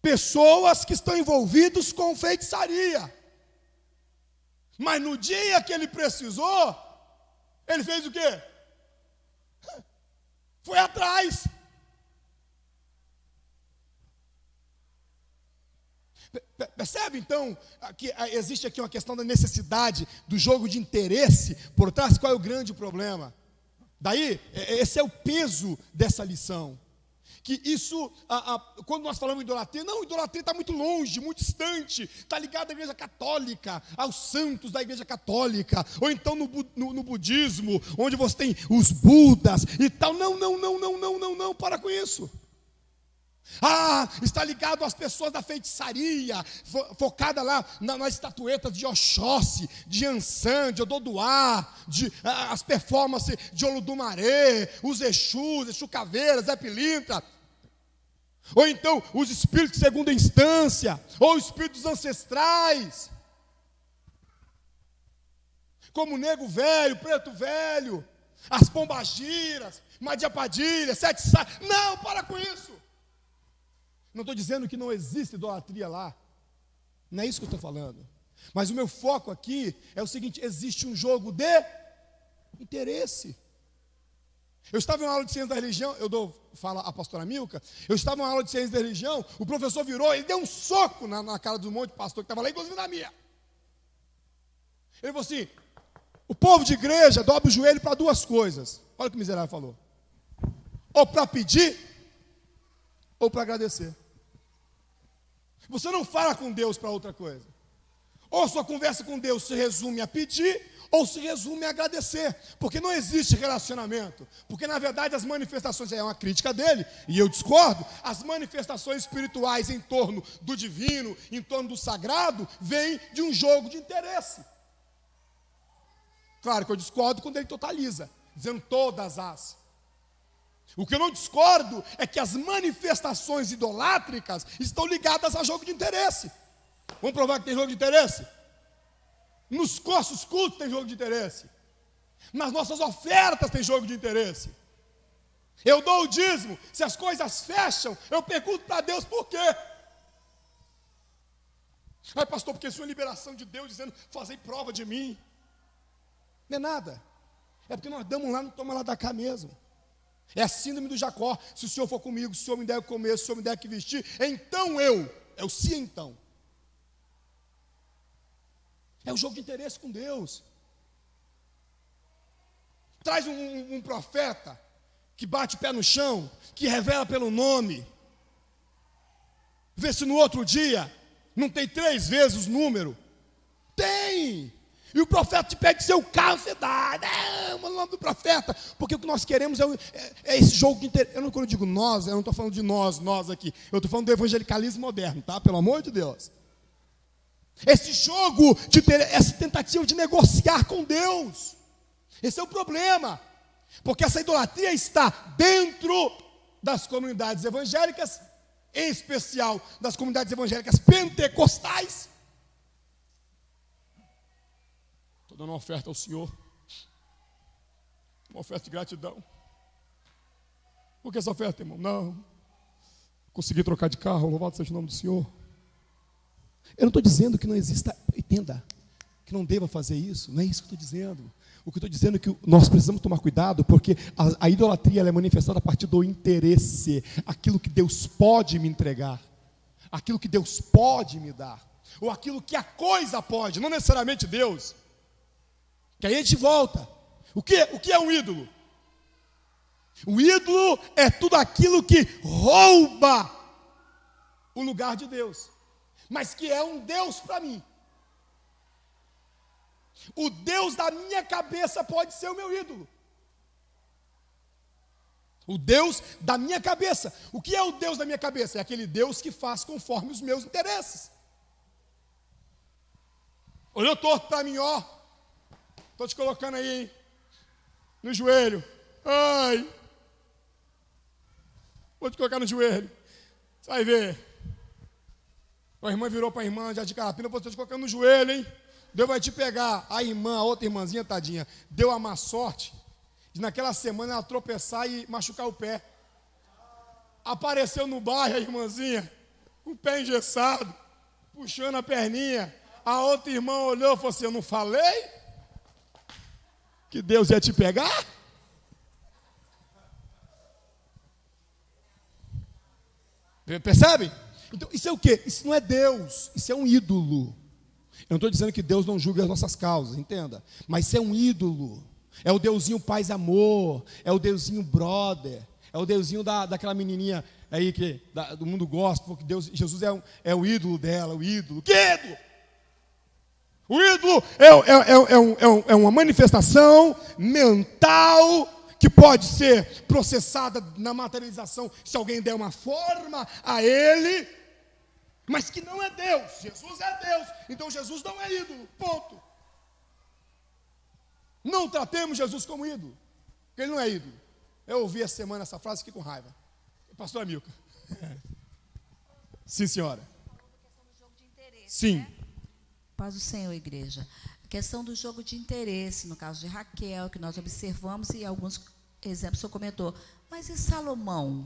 pessoas que estão envolvidas com feitiçaria. Mas no dia que ele precisou, ele fez o quê? Foi atrás. Percebe então que existe aqui uma questão da necessidade do jogo de interesse por trás? Qual é o grande problema? Daí, esse é o peso dessa lição. que isso, quando nós falamos de idolatria, não, idolatria está muito longe, muito distante, está ligado à igreja católica, aos santos da igreja católica, ou então no budismo, onde você tem os budas e tal. Não, para com isso. Está ligado às pessoas da feitiçaria, focada lá nas estatuetas de Oxóssi, de Ansan, de Ododuá, as performances de Olodumaré, os Exus, Exu Caveira, Zé Pilintra, ou então os espíritos de segunda instância, ou os espíritos ancestrais, como o Nego Velho, Preto Velho, as Pombagiras, Madia Padilha, Sete Sá. Não, para com isso. Não estou dizendo que não existe idolatria lá. Não é isso que eu estou falando. Mas o meu foco aqui é o seguinte: existe um jogo de interesse. Eu estava em uma aula de ciência da religião, fala a pastora Milka, eu estava em uma aula de ciência da religião, o professor virou, ele deu um soco na cara do monte de pastor que estava lá, inclusive na minha. Ele falou assim: o povo de igreja dobra o joelho para duas coisas. Olha o que o miserável falou: ou para pedir, ou para agradecer. Você não fala com Deus para outra coisa. Ou sua conversa com Deus se resume a pedir, ou se resume a agradecer. Porque não existe relacionamento. Porque na verdade as manifestações, é uma crítica dele, e eu discordo, as manifestações espirituais em torno do divino, em torno do sagrado, vêm de um jogo de interesse. Claro que eu discordo quando ele totaliza, dizendo todas as. O que eu não discordo é que as manifestações idolátricas estão ligadas a jogo de interesse. Vamos provar que tem jogo de interesse? Nos nossos cultos tem jogo de interesse. Nas nossas ofertas tem jogo de interesse. Eu dou o dízimo, se as coisas fecham, eu pergunto para Deus por quê. Ai, pastor, porque isso é uma liberação de Deus dizendo: fazei prova de mim. Não é nada. É porque nós damos lá, não toma lá da cá mesmo. É a síndrome do Jacó: se o Senhor for comigo, se o Senhor me der o que comer, se o Senhor me der o que vestir, então é o se então. É o jogo de interesse com Deus. Traz um profeta que bate o pé no chão, que revela pelo nome, vê se no outro dia não tem 3 vezes o número. Tem! E o profeta te pede seu carro, você dá. Não, o nome do profeta. Porque o que nós queremos é esse jogo de interesse. Quando eu digo nós, eu não estou falando de nós aqui. Eu estou falando do evangelicalismo moderno, tá? Pelo amor de Deus. Esse jogo de interesse, essa tentativa de negociar com Deus. Esse é o problema. Porque essa idolatria está dentro das comunidades evangélicas, em especial das comunidades evangélicas pentecostais. Estou dando uma oferta ao Senhor, uma oferta de gratidão. Por que essa oferta, irmão? Não, consegui trocar de carro, louvado seja o nome do Senhor. Eu não estou dizendo que não exista, entenda, que não deva fazer isso, não é isso que eu estou dizendo. O que eu estou dizendo é que nós precisamos tomar cuidado, porque a idolatria ela é manifestada a partir do interesse, aquilo que Deus pode me entregar, aquilo que Deus pode me dar, ou aquilo que a coisa pode, não necessariamente Deus. Que aí a gente volta. O que é um ídolo? O ídolo é tudo aquilo que rouba o lugar de Deus, mas que é um Deus para mim. O Deus da minha cabeça pode ser o meu ídolo. O Deus da minha cabeça. O que é o Deus da minha cabeça? É aquele Deus que faz conforme os meus interesses. Olhou torto para mim, ó. Estou te colocando aí, hein? No joelho. Ai. Vou te colocar no joelho. Você vai ver. A irmã virou para a irmã já de Carapina: estou te colocando no joelho, hein? Deus vai te pegar. A irmã, a outra irmãzinha, tadinha, deu a má sorte de naquela semana ela tropeçar e machucar o pé. Apareceu no bairro a irmãzinha, com o pé engessado, puxando a perninha. A outra irmã olhou e falou assim: eu não falei que Deus ia te pegar? Percebe? Então isso é o quê? Isso não é Deus, isso é um ídolo. Eu não estou dizendo que Deus não julga as nossas causas, entenda. Mas isso é um ídolo. É o Deusinho paz amor, é o Deusinho brother, É o deusinho daquela menininha aí do mundo gospel, que Jesus é o ídolo dela, o ídolo. Que ídolo? O ídolo é uma manifestação mental que pode ser processada na materialização se alguém der uma forma a ele, mas que não é Deus. Jesus é Deus, então Jesus não é ídolo, ponto. Não tratemos Jesus como ídolo, porque ele não é ídolo. Eu ouvi essa semana essa frase e fiquei com raiva. Pastor Amilcar. Sim, senhora. Sim. Né? Paz do Senhor, igreja. A questão do jogo de interesse, no caso de Raquel, que nós observamos, e alguns exemplos o senhor comentou. Mas e Salomão?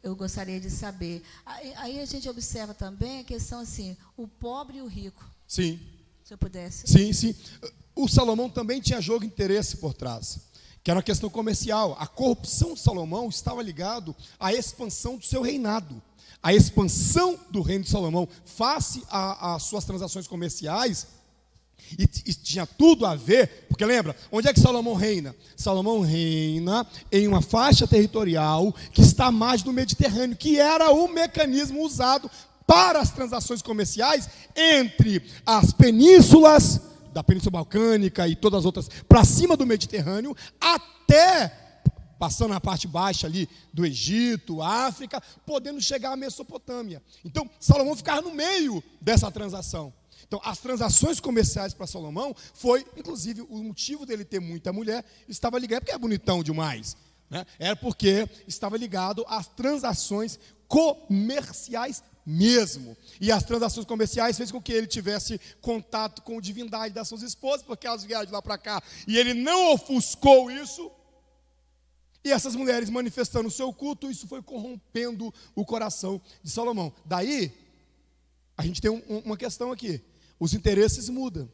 Eu gostaria de saber. Aí a gente observa também a questão assim, o pobre e o rico. Sim. Se eu pudesse. Sim, sim. O Salomão também tinha jogo de interesse por trás, que era uma questão comercial. A corrupção de Salomão estava ligado à expansão do seu reinado. A expansão do reino de Salomão face às suas transações comerciais, e tinha tudo a ver, porque lembra, onde é que Salomão reina? Salomão reina em uma faixa territorial que está à margem do Mediterrâneo, que era o mecanismo usado para as transações comerciais entre as penínsulas, da Península Balcânica e todas as outras, para cima do Mediterrâneo, até passando na parte baixa ali do Egito, África, podendo chegar à Mesopotâmia. Então, Salomão ficava no meio dessa transação. Então, as transações comerciais para Salomão foi, inclusive, o motivo dele ter muita mulher, estava ligado, porque é bonitão demais, né? Era porque estava ligado às transações comerciais mesmo. E as transações comerciais fez com que ele tivesse contato com a divindade das suas esposas, porque elas vieram de lá para cá, e ele não ofuscou isso. E essas mulheres manifestando o seu culto, isso foi corrompendo o coração de Salomão. Daí, a gente tem uma questão aqui. Os interesses mudam,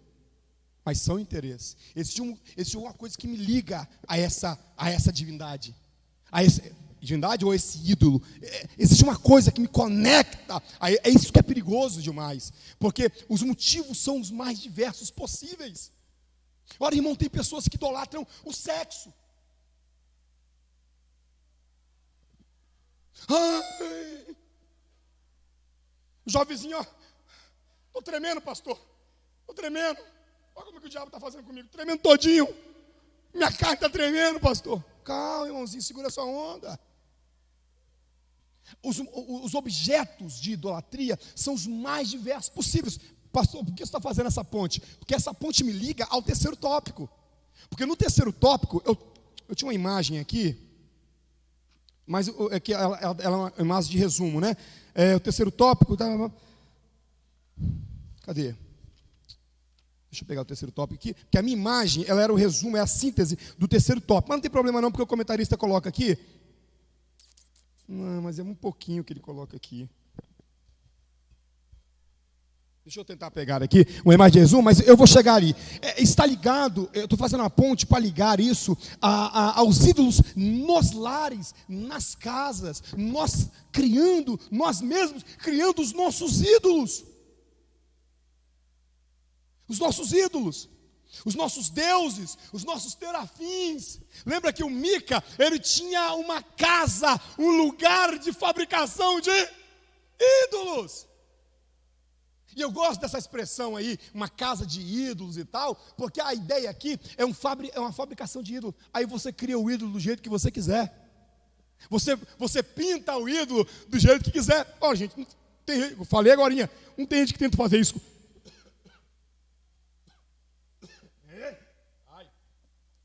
mas são interesses. Existe uma coisa que me liga a essa divindade. A essa divindade ou esse ídolo. Existe uma coisa que me conecta. É isso que é perigoso demais. Porque os motivos são os mais diversos possíveis. Ora, irmão, tem pessoas que idolatram o sexo. Ai, jovenzinho, ó, estou tremendo, pastor, estou tremendo. Olha como que o diabo está fazendo comigo, tremendo todinho. Minha carne está tremendo, pastor. Calma, irmãozinho, segura sua onda. Os objetos de idolatria são os mais diversos possíveis. Pastor, por que você está fazendo essa ponte? Porque essa ponte me liga ao terceiro tópico. Porque no terceiro tópico, eu tinha uma imagem aqui, mas é que ela é uma imagem de resumo, né? O terceiro tópico. Cadê? Deixa eu pegar o terceiro tópico aqui. Porque a minha imagem, ela era o resumo, é a síntese do terceiro tópico. Mas não tem problema não, porque o comentarista coloca aqui. Não, mas é um pouquinho que ele coloca aqui. Deixa eu tentar pegar aqui uma imagem de resumo, mas eu vou chegar ali. Está ligado, eu estou fazendo uma ponte para ligar isso aos ídolos nos lares, nas casas, nós mesmos criando os nossos ídolos. Os nossos ídolos, os nossos deuses, os nossos terafins. Lembra que o Mica, ele tinha uma casa, um lugar de fabricação de ídolos. E eu gosto dessa expressão aí, uma casa de ídolos e tal, porque a ideia aqui é uma fabricação de ídolo. Aí você cria o ídolo do jeito que você quiser. Você pinta o ídolo do jeito que quiser. Ó, gente, eu falei agorinha, não tem gente que tenta fazer isso.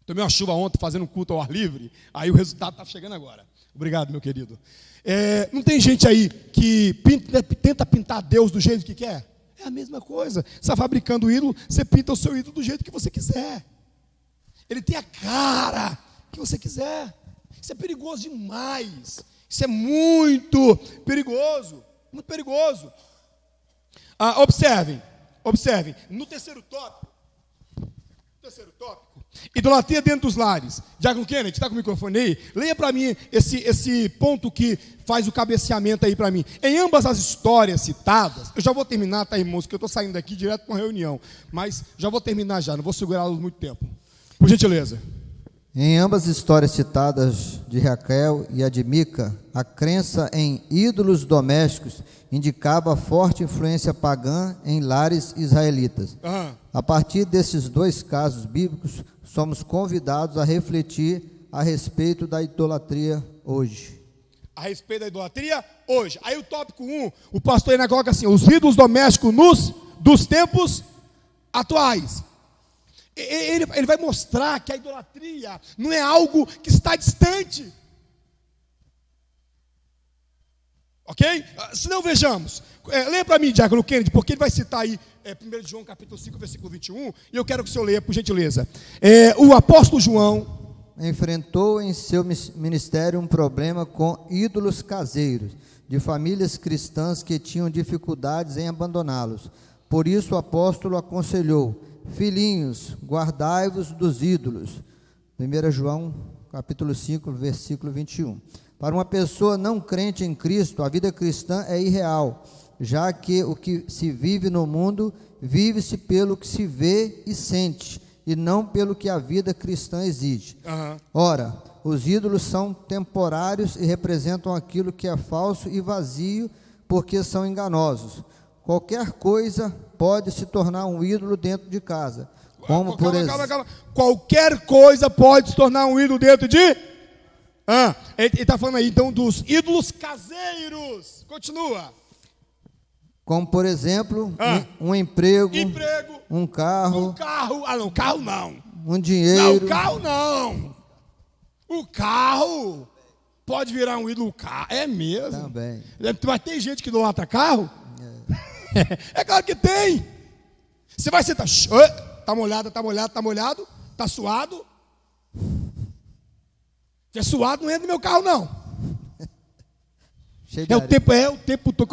Tomei uma chuva ontem fazendo um culto ao ar livre, aí o resultado está chegando agora. Obrigado, meu querido. Não tem gente aí que tenta pintar Deus do jeito que quer? É a mesma coisa. Você está fabricando o ídolo, você pinta o seu ídolo do jeito que você quiser. Ele tem a cara que você quiser. Isso é perigoso demais. Isso é muito perigoso. Muito perigoso. Observem. No terceiro tópico, idolatria dentro dos lares. Diácono Kennedy, está com o microfone aí? Leia para mim esse ponto que faz o cabeceamento aí para mim. Em ambas as histórias citadas, eu já vou terminar, tá, irmãos, que eu estou saindo daqui direto para uma reunião, mas já vou terminar já, não vou segurá-los muito tempo. Por gentileza. Em ambas histórias citadas de Raquel e a de Mica, a crença em ídolos domésticos indicava forte influência pagã em lares israelitas. A partir desses dois casos bíblicos, somos convidados a refletir a respeito da idolatria hoje. A respeito da idolatria hoje. Aí o tópico 1, o pastor ainda coloca assim: os ídolos domésticos dos tempos atuais. Ele vai mostrar que a idolatria não é algo que está distante. Ok? Se não, vejamos. Leia para mim, Diácono Kennedy, porque ele vai citar aí 1 João capítulo 5, versículo 21, e eu quero que o senhor leia, por gentileza. O apóstolo João enfrentou em seu ministério um problema com ídolos caseiros, de famílias cristãs que tinham dificuldades em abandoná-los. Por isso o apóstolo aconselhou: filhinhos, guardai-vos dos ídolos. 1 João, capítulo 5, versículo 21. Para uma pessoa não crente em Cristo, a vida cristã é irreal, já que o que se vive no mundo, vive-se pelo que se vê e sente, e não pelo que a vida cristã exige. Ora, os ídolos são temporários e representam aquilo que é falso e vazio, porque são enganosos. Qualquer coisa pode se tornar um ídolo dentro de casa. Como, por exemplo... Calma. Qualquer coisa pode se tornar um ídolo dentro de... Ele está falando aí, então, dos ídolos caseiros. Continua. Como, por exemplo, um emprego, um carro... Não, carro não. Um dinheiro... Não, carro não. O carro pode virar um ídolo. É mesmo. Também. Mas tem gente que idolatra carro? É claro que tem. Você vai sentar, tá molhado, tá suado. Se é suado, não entra no meu carro, não. O tempo todo.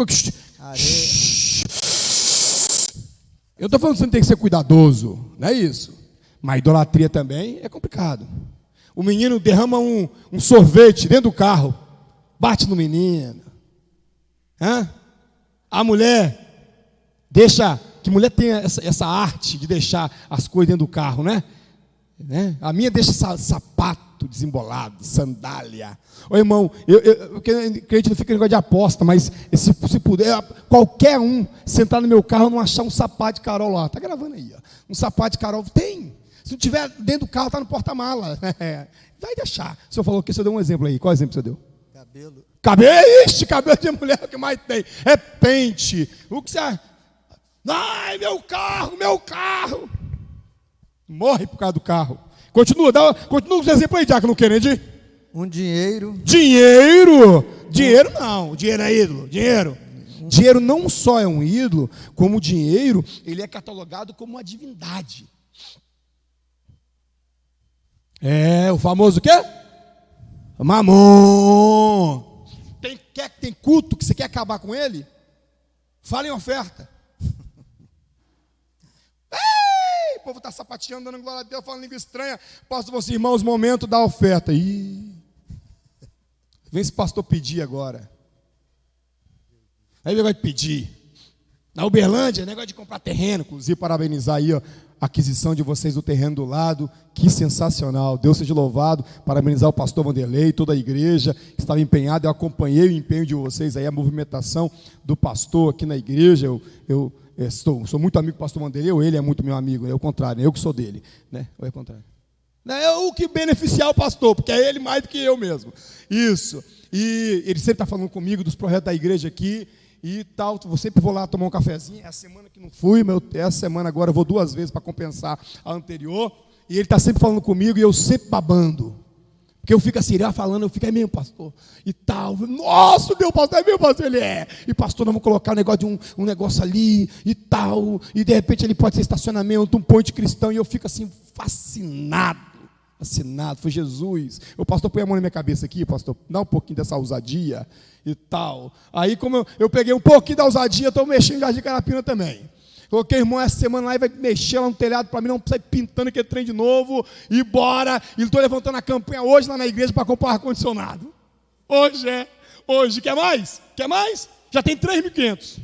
Eu estou falando que você não tem que ser cuidadoso, não é isso. Mas idolatria também é complicado. O menino derrama um sorvete dentro do carro, bate no menino. A mulher deixa, que mulher tem essa arte de deixar as coisas dentro do carro, né? A minha deixa sapato desembolado, sandália. Ô irmão, eu crente não fica negócio de aposta, mas se puder, qualquer um sentar no meu carro não achar um sapato de Carol lá, tá gravando aí, ó. Um sapato de Carol, tem. Se não tiver dentro do carro, tá no porta-mala. Vai deixar. O senhor falou que o senhor deu um exemplo aí. Qual exemplo o senhor deu? Cabelo de mulher é o que mais tem. É pente. O que você acha? Ai, meu carro. Morre por causa do carro. Continua com os exemplos aí, Diácono Kennedy. Um dinheiro. Dinheiro não. Dinheiro é ídolo. Dinheiro não só é um ídolo, como o dinheiro, ele é catalogado como uma divindade. O famoso o quê? Mamon. Tem culto que você quer acabar com ele? Fala em oferta. O povo está sapateando, dando glória a Deus, falando língua estranha. Pastor, você, irmãos, momento da oferta. Vem esse pastor pedir agora. Aí negócio de pedir. Na Uberlândia, negócio de comprar terreno. Inclusive, parabenizar aí a aquisição de vocês do terreno do lado. Que sensacional. Deus seja louvado. Parabenizar o pastor Vanderlei, toda a igreja que estava empenhada. Eu acompanhei o empenho de vocês aí, a movimentação do pastor aqui na igreja. Eu sou muito amigo do pastor Vanderlei, ou ele é muito meu amigo, é o contrário, eu que sou dele, né? Ou é o contrário? Não é o que beneficiar o pastor, porque é ele mais do que eu mesmo. Isso. E ele sempre está falando comigo dos projetos da igreja aqui e tal. Eu sempre vou lá tomar um cafezinho. É a semana que não fui, essa semana agora eu vou 2 vezes para compensar a anterior. E ele está sempre falando comigo e eu sempre babando. Porque eu fico assim, ele vai falando, eu fico, é mesmo, pastor, e tal. Nossa, meu pastor, é mesmo, pastor, ele é. E pastor, nós vamos colocar um negócio de um negócio ali, e tal. E de repente ele pode ser estacionamento, um ponto cristão. E eu fico assim, fascinado. Foi Jesus. O pastor põe a mão na minha cabeça aqui, pastor, dá um pouquinho dessa ousadia e tal. Aí como eu peguei um pouquinho da ousadia, estou mexendo em Jardim de Carapina também. Coloquei, irmão, essa semana lá e vai mexer lá no telhado para mim, não sair pintando aquele trem de novo, e bora. E estou levantando a campanha hoje lá na igreja para comprar ar-condicionado. Hoje, quer mais? Já tem 3.500.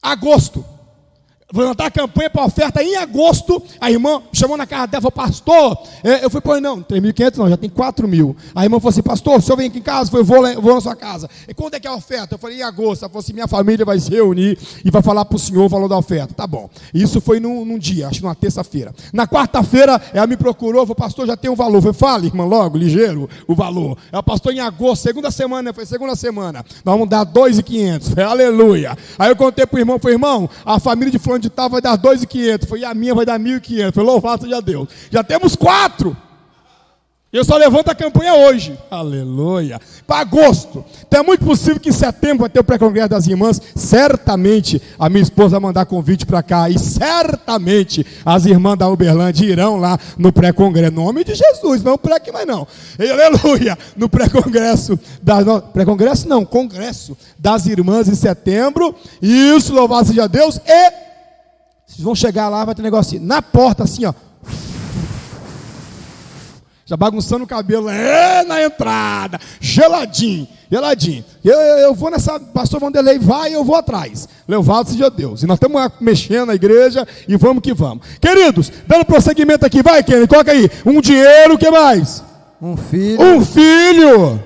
Agosto. vou levantar a campanha para oferta em agosto. A irmã chamou na casa dela, falou, pastor, eu fui, pô, não, 3.500 não, já tem 4.000. A irmã falou assim, pastor, o senhor vem aqui em casa? Eu falei, vou na sua casa. E quando é que é a oferta? Eu falei, em agosto. Ela falou assim, minha família vai se reunir e vai falar para o senhor o valor da oferta. Tá bom. Isso foi num dia, acho que numa terça-feira. Na quarta-feira, ela me procurou, falou, pastor, já tem um valor. Eu falei, fala, irmã, logo, ligeiro, o valor. Ela, pastor, em agosto, segunda semana, eu falei, segunda semana, nós vamos dar 2.500. Falei, aleluia. Aí eu contei para o irmão, falei, irmão, a família de fulano de tal vai dar 2.500. Foi, e a minha vai dar 1.500. Foi, louvado seja Deus. Já temos 4. Eu só levanto a campanha hoje. Aleluia. Para agosto. Então é muito possível que em setembro vai ter o pré-congresso das irmãs. Certamente a minha esposa vai mandar convite para cá. E certamente as irmãs da Uberlândia irão lá no pré-congresso. Em nome de Jesus. Não pré aqui mais não. E, aleluia. No pré-congresso. Pré-congresso não. Congresso das irmãs em setembro. Isso, louvado seja Deus. E vocês vão chegar lá, vai ter um negócio assim. Na porta assim, ó. Já bagunçando o cabelo, na entrada, geladinho. Eu vou nessa, pastor Vanderlei vai, eu vou atrás. Louvado seja Deus. E nós estamos mexendo na igreja e vamos que vamos. Queridos, dando prosseguimento aqui, vai, Kenny, coloca aí. Um dinheiro, o que mais? Um filho. Um filho.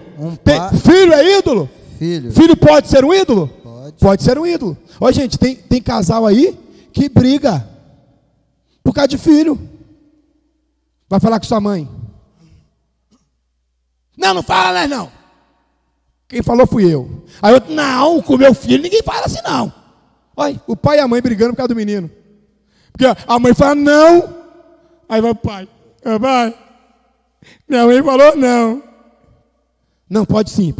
Filho é ídolo? Filho. Filho pode ser um ídolo? Pode. Pode ser um ídolo. Ó, gente, tem casal aí que briga por causa de filho. Vai falar com sua mãe. Não fala, né, não. Quem falou fui eu. Aí outro, não, com meu filho ninguém fala assim, não. Olha, o pai e a mãe brigando por causa do menino. Porque a mãe fala não. Aí vai o pai. Pai, minha mãe falou não. Não, pode sim.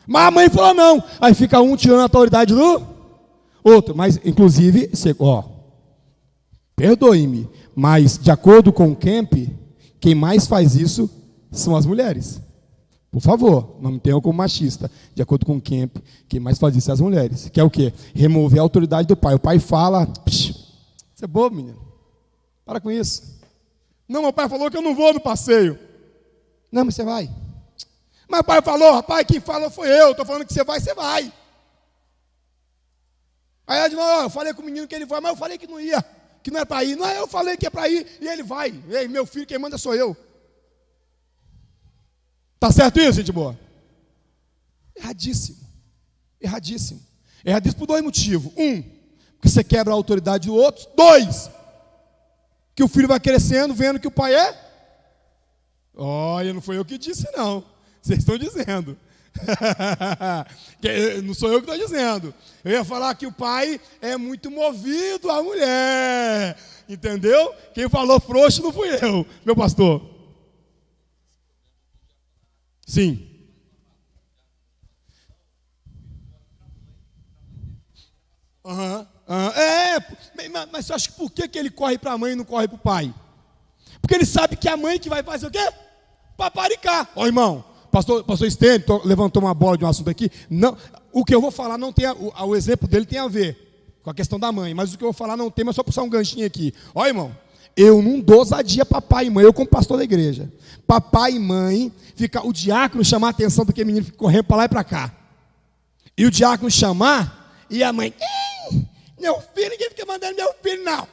Mas a mãe falou não. Aí fica um tirando a autoridade do outro. Mas, inclusive, perdoe-me, mas de acordo com o Kemp, quem mais faz isso são as mulheres. Por favor, não me tenham como machista. De acordo com o Kemp, quem mais faz isso são as mulheres. Que é o quê? Remover a autoridade do pai. O pai fala, você é bobo, menino. Para com isso. Não, meu pai falou que eu não vou no passeio. Não, mas você vai. Mas o pai falou, rapaz, quem falou foi eu. Estou falando que você vai, você vai. Aí ela diz, não, eu falei com o menino que ele vai, mas eu falei que não ia, que não era para ir. Não, eu falei que é para ir e ele vai. Ei, meu filho, quem manda sou eu. Tá certo isso, gente boa? Erradíssimo. Erradíssimo por 2 motivos. 1, porque você quebra a autoridade do outro. 2, que o filho vai crescendo, vendo que o pai é. Olha, não foi eu que disse, não. Vocês estão dizendo. Não sou eu que estou dizendo. Eu ia falar que o pai é muito movido à mulher. Entendeu? Quem falou frouxo não fui eu, meu pastor. Sim. Mas você acha que por que ele corre para a mãe e não corre para o pai? Porque ele sabe que a mãe que vai fazer o quê? Paparicar. Ó, irmão, pastor Stênio levantou uma bola de um assunto aqui. Não, o que eu vou falar não tem, o exemplo dele tem a ver com a questão da mãe, mas o que eu vou falar não tem, mas só puxar um ganchinho aqui. Ó, irmão, eu não dou ousadia para pai e mãe, eu como pastor da igreja. Papai e mãe, fica o diácono chamar a atenção do que o menino fica correndo para lá e para cá. E o diácono chamar, e a mãe, meu filho, ninguém fica mandando meu filho, não.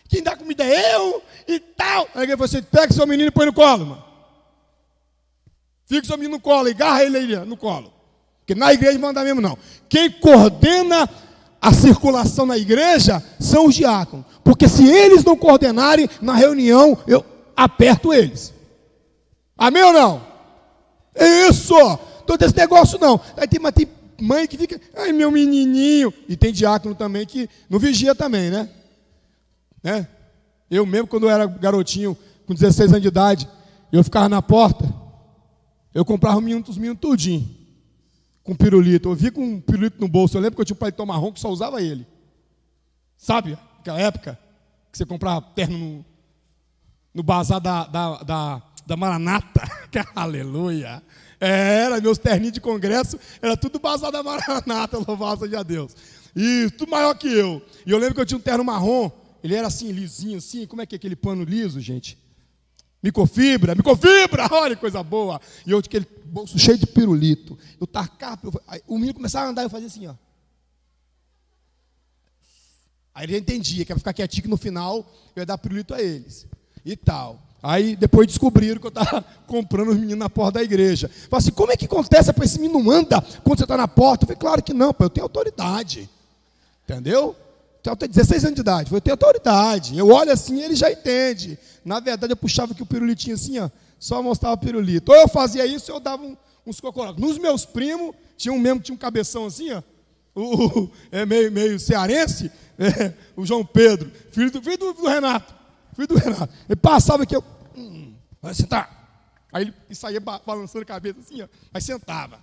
Quem dá comida é eu e tal. Aí você pega seu menino e põe no colo, mano. Fica seu menino no colo e agarra ele aí no colo. Porque na igreja manda mesmo, não. Quem coordena a circulação na igreja são os diáconos. Porque se eles não coordenarem na reunião, eu aperto eles. Amém ou não? É isso. Todo esse negócio não. Mas tem mãe que fica, ai meu menininho. E tem diácono também que não vigia também, né? Eu mesmo, quando eu era garotinho, com 16 anos de idade, eu ficava na porta, eu comprava os meninos tudinho, com pirulito. Eu via com um pirulito no bolso. Eu lembro que eu tinha um paletó marrom que só usava ele. Sabe? Naquela época, que você comprava terno no bazar da Maranata. Aleluia. Era, meus terninhos de congresso, era tudo bazar da Maranata, louvado seja Deus. E tudo maior que eu. E eu lembro que eu tinha um terno marrom. Ele era assim, lisinho, assim. Como é que é aquele pano liso, gente? Micofibra, olha que coisa boa. E eu tinha aquele bolso cheio de pirulito. Eu tacava, o menino começava a andar e eu fazia assim, ó. Aí ele já entendia que ia ficar quietinho, que no final eu ia dar pirulito a eles. E tal. Aí depois descobriram que eu estava comprando os meninos na porta da igreja. Falaram assim, como é que acontece para esse menino não anda quando você está na porta? Eu falei, claro que não, pai, eu tenho autoridade. Entendeu? Eu tenho 16 anos de idade. Eu falei, eu tenho autoridade. Eu olho assim e ele já entende. Na verdade, eu puxava aqui o pirulitinho assim, ó, só mostrava o pirulito. Ou eu fazia isso, ou eu dava uns cocorocos. Nos meus primos, tinha um mesmo que tinha um cabeção assim, ó, meio cearense, o João Pedro, filho do Renato. Filho do Renato. Ele passava aqui, vai sentar. Aí ele saía balançando a cabeça assim, ó, aí sentava.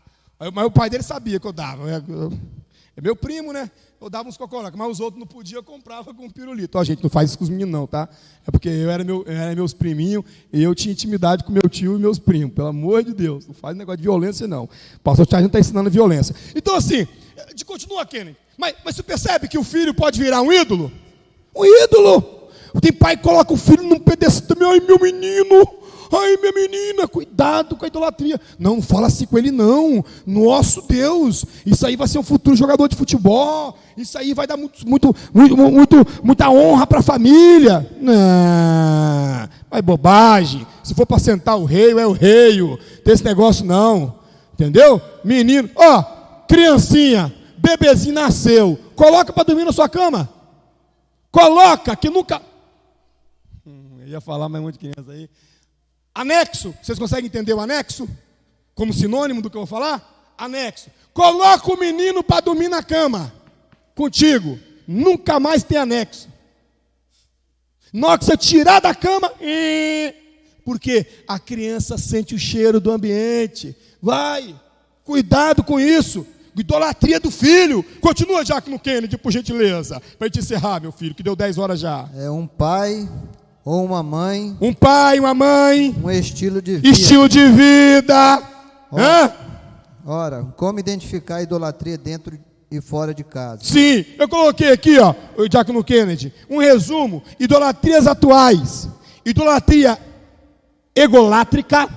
Mas o pai dele sabia que eu dava. É meu primo, né? Eu dava uns cocorocos, mas os outros não podiam, eu comprava com um pirulito. Ó, gente, não faz isso com os meninos não, tá? É porque eu era meus priminhos e eu tinha intimidade com meu tio e meus primos. Pelo amor de Deus, não faz negócio de violência, não. O pastor Charles não está ensinando violência. Então, assim, continua, Kennedy. Mas você percebe que o filho pode virar um ídolo? Um ídolo! Tem pai que coloca o filho num pedestal. Ai, meu menino! Ai, minha menina, cuidado com a idolatria. Não fala assim com ele, não. Nosso Deus, isso aí vai ser um futuro jogador de futebol. Isso aí vai dar muita honra para a família. Não, vai bobagem. Se for para sentar o rei, é o rei. Tem esse negócio não. Entendeu? Menino, ó, criancinha, bebezinho nasceu. Coloca para dormir na sua cama. Coloca, que nunca... Eu ia falar mais um monte de criança aí. Anexo, vocês conseguem entender o anexo? Como sinônimo do que eu vou falar? Anexo. Coloca o menino para dormir na cama. Contigo. Nunca mais tem anexo. Na hora que você tirar da cama, porque a criança sente o cheiro do ambiente. Vai. Cuidado com isso. Idolatria do filho. Continua, Diácono Kennedy, por gentileza. Para gente encerrar, meu filho, que deu 10 horas já. É um pai ou uma mãe. Um pai, uma mãe. Um estilo de vida. Estilo de vida. Ora, como identificar a idolatria dentro e fora de casa? Sim, eu coloquei aqui, ó, o Diácono Kennedy, um resumo. Idolatrias atuais. Idolatria egolátrica.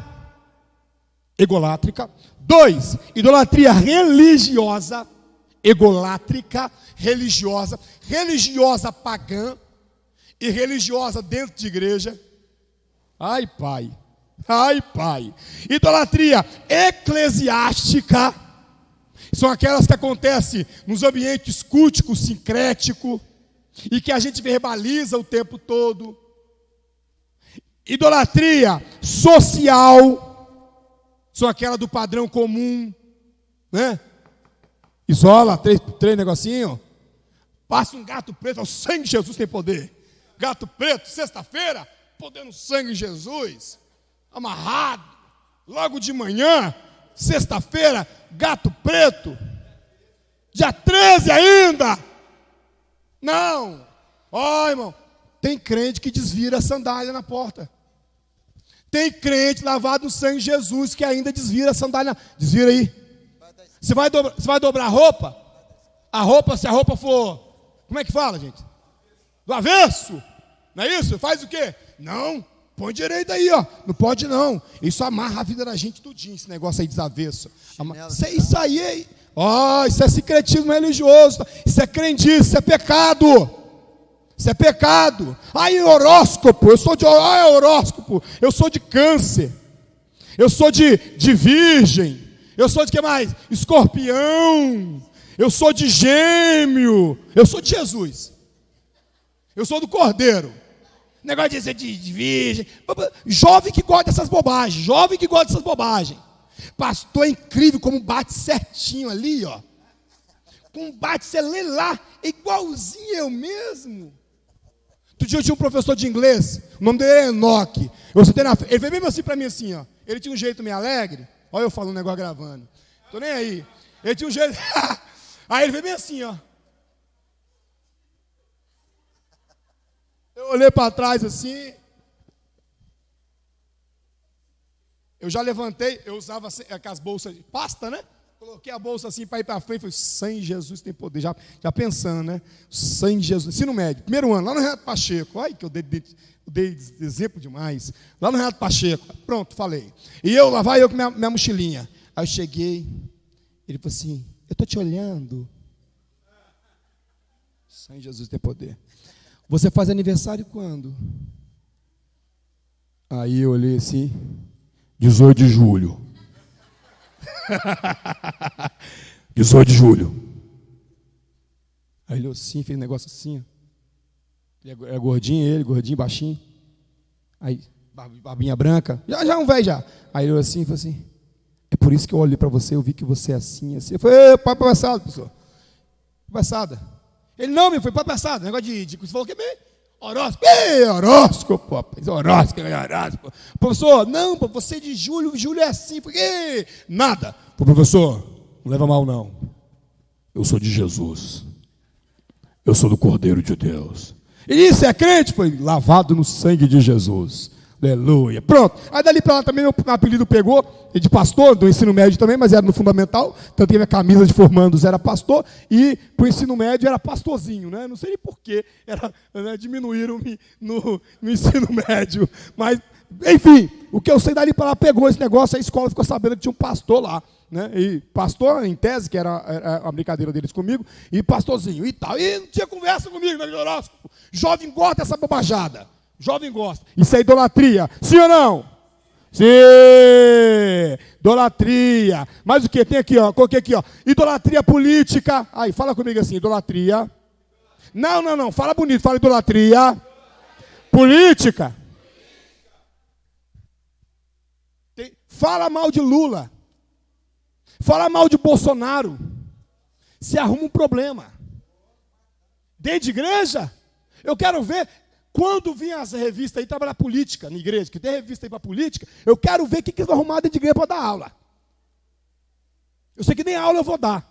2, idolatria religiosa, egolátrica, religiosa pagã e religiosa dentro de igreja. Ai, pai. Idolatria eclesiástica, são aquelas que acontecem nos ambientes culticos, sincréticos, e que a gente verbaliza o tempo todo. Idolatria social, são aquela do padrão comum, né? Isola, três negocinhos, passa um gato preto, o sangue de Jesus tem poder. Gato preto, sexta-feira, poder no sangue de Jesus, amarrado, logo de manhã, sexta-feira, gato preto, dia 13 ainda. Não, ó, irmão, tem crente que desvira a sandália na porta. Tem crente lavado no sangue de Jesus que ainda desvira a sandália. Desvira aí. Você vai dobrar a roupa? Se a roupa for, como é que fala, gente? Do avesso. Não é isso? Faz o quê? Não, põe direito aí, ó. Não pode não. Isso amarra a vida da gente tudinho, esse negócio aí desavesso. Isso aí, ó, isso é secretismo religioso. Isso é crendice, isso é pecado. Isso é pecado. Aí horóscopo, eu sou de horóscopo, eu sou de câncer, eu sou de virgem, eu sou de que mais? Escorpião, eu sou de gêmeo, eu sou de Jesus, eu sou do Cordeiro. Negócio de ser de virgem, jovem que gosta dessas bobagens, Pastor, é incrível como bate certinho ali, ó. Com bate, você lê lá, igualzinho eu mesmo. Outro dia eu tinha um professor de inglês, o nome dele é Enoque. Ele veio mesmo assim para mim, assim, ó. Ele tinha um jeito meio alegre. Olha eu falando um negócio gravando. Tô nem aí. Ele tinha um jeito. Aí ele veio bem assim, ó. Eu olhei para trás assim. Eu já levantei, eu usava aquelas bolsas de pasta, né? Coloquei a bolsa assim para ir para frente, falei, sangue de Jesus tem poder, já pensando, né? Sangue de Jesus, ensino médio, primeiro ano, lá no Renato Pacheco, ai que eu dei exemplo demais, lá no Renato Pacheco, pronto, falei. E lá vai eu com minha mochilinha. Aí eu cheguei, ele falou assim, eu estou te olhando. Sangue de Jesus tem poder. Você faz aniversário quando? Aí eu olhei assim, 18 de julho. 18 de julho. Aí ele olhou assim, fez um negócio assim. É gordinho ele, gordinho, baixinho. Aí, barbinha branca. Já um velho já. Aí ele olhou assim e falou assim, é por isso que eu olhei para você, eu vi que você é assim, assim. Eu falei, pai passado, professor. Passada. Ele não, meu, foi pai passado. Negócio de você falou o que mesmo? Horóscopo. Horóscopo, rapaz. Horóscopo. Professor, não, você de julho é assim. Porque nada. Professor, não leva mal não. Eu sou de Jesus. Eu sou do Cordeiro de Deus. E isso é crente? Foi lavado no sangue de Jesus. Aleluia. Pronto. Aí dali para lá também meu apelido pegou, de pastor, do ensino médio também, mas era no fundamental. Tanto que minha camisa de formandos era pastor, e para o ensino médio era pastorzinho, né? Não sei nem porquê, diminuíram-me no ensino médio. Mas, enfim, o que eu sei dali para lá pegou esse negócio, a escola ficou sabendo que tinha um pastor lá. Né? E pastor, em tese, que era a brincadeira deles comigo, e pastorzinho e tal. E não tinha conversa comigo, né, horóscopo. Jovem gosta dessa bobajada. Jovem gosta. Isso é idolatria. Sim ou não? Sim! Idolatria. Mas o que? Tem aqui, ó. Coloquei aqui, ó. Idolatria política. Aí, fala comigo assim, idolatria. Não. Fala bonito, fala idolatria. Política. Fala mal de Lula. Fala mal de Bolsonaro. Se arruma um problema. Dentro de igreja, eu quero ver. Quando vinha as revistas aí trabalhar política na igreja, que tem revista aí para política, eu quero ver o que eles vão arrumar dentro de igreja para dar aula. Eu sei que nem aula eu vou dar.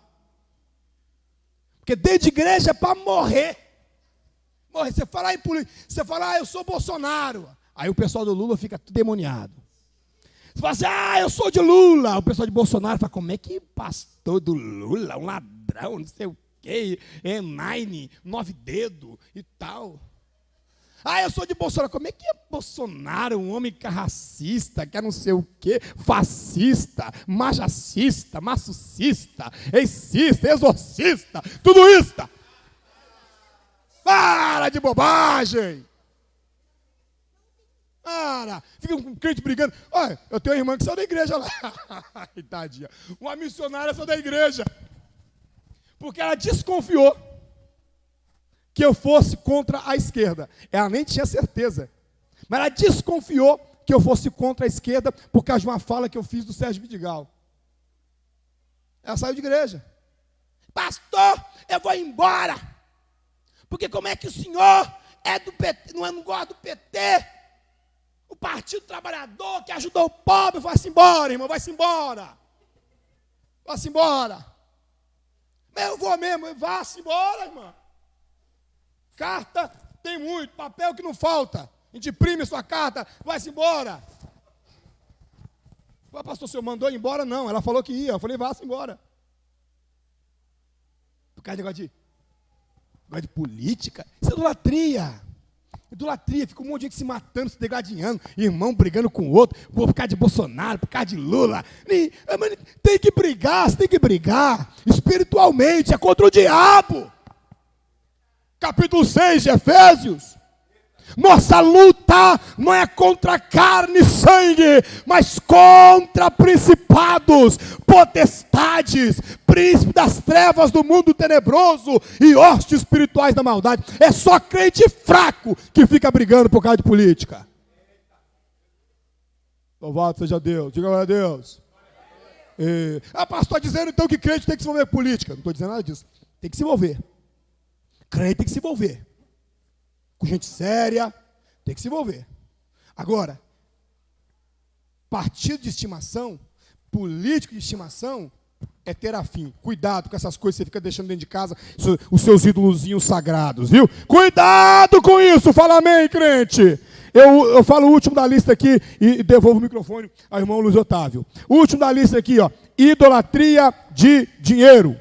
Porque dentro de igreja é para morrer. Morrer. Você fala em política, você fala, eu sou Bolsonaro. Aí o pessoal do Lula fica tudo demoniado. Você fala assim, eu sou de Lula. O pessoal de Bolsonaro fala, como é que pastor do Lula, um ladrão, não sei o quê, Nine, 9 dedos e tal. Eu sou de Bolsonaro. Como é que é Bolsonaro, um homem racista, que é não sei o quê, fascista, majacista, maçucista, ex-cista, exorcista, tudo isso. Para de bobagem. Para. Fica um crente brigando. Olha, eu tenho uma irmã que saiu da igreja lá. Tadinha. Uma missionária saiu da igreja. Porque ela desconfiou que eu fosse contra a esquerda. Ela nem tinha certeza. Mas ela desconfiou que eu fosse contra a esquerda por causa de uma fala que eu fiz do Sérgio Vidigal. Ela saiu de igreja. Pastor, eu vou embora. Porque como é que o senhor é do PT, não gosta do PT? O Partido Trabalhador que ajudou o pobre, vai-se embora, irmão, vai-se embora. Vá-se embora. Eu vou mesmo, vá-se embora, irmão. Carta tem muito, papel que não falta. A gente imprime sua carta, vai-se embora. Pastor, o senhor mandou ir embora? Não, ela falou que ia. Eu falei, vá-se embora. Por causa de negócio de política, isso é idolatria. Idolatria, fica um monte de gente se matando, se degradinhando, irmão brigando com o outro, por causa de Bolsonaro, por causa de Lula. Tem que brigar, você tem que brigar. Espiritualmente, é contra o diabo. Capítulo 6 de Efésios. Nossa luta não é contra carne e sangue, mas contra principados, potestades, príncipes das trevas do mundo tenebroso e hostes espirituais da maldade. É só crente fraco que fica brigando por causa de política. Louvado seja Deus, diga glória a Deus. Pastor, está dizendo então que crente tem que se envolver com política. Não estou dizendo nada disso. Tem que se envolver. Crente tem que se envolver. Com gente séria, tem que se envolver. Agora, partido de estimação, político de estimação, é ter afim. Cuidado com essas coisas que você fica deixando dentro de casa, os seus ídolozinhos sagrados, viu? Cuidado com isso, fala amém, crente. Eu falo o último da lista aqui e devolvo o microfone ao irmão Luiz Otávio. O último da lista aqui, ó, idolatria de dinheiro.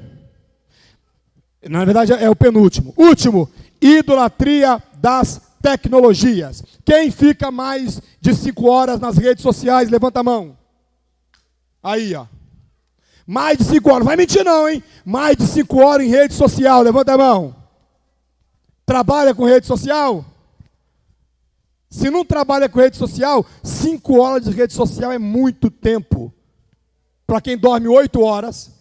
Na verdade é o penúltimo. Último, idolatria das tecnologias. Quem fica mais de 5 horas nas redes sociais, levanta a mão. Aí, ó. Mais de 5 horas. Não vai mentir não, hein? Mais de 5 horas em rede social, levanta a mão. Trabalha com rede social? Se não trabalha com rede social, 5 horas de rede social é muito tempo. Para quem dorme 8 horas,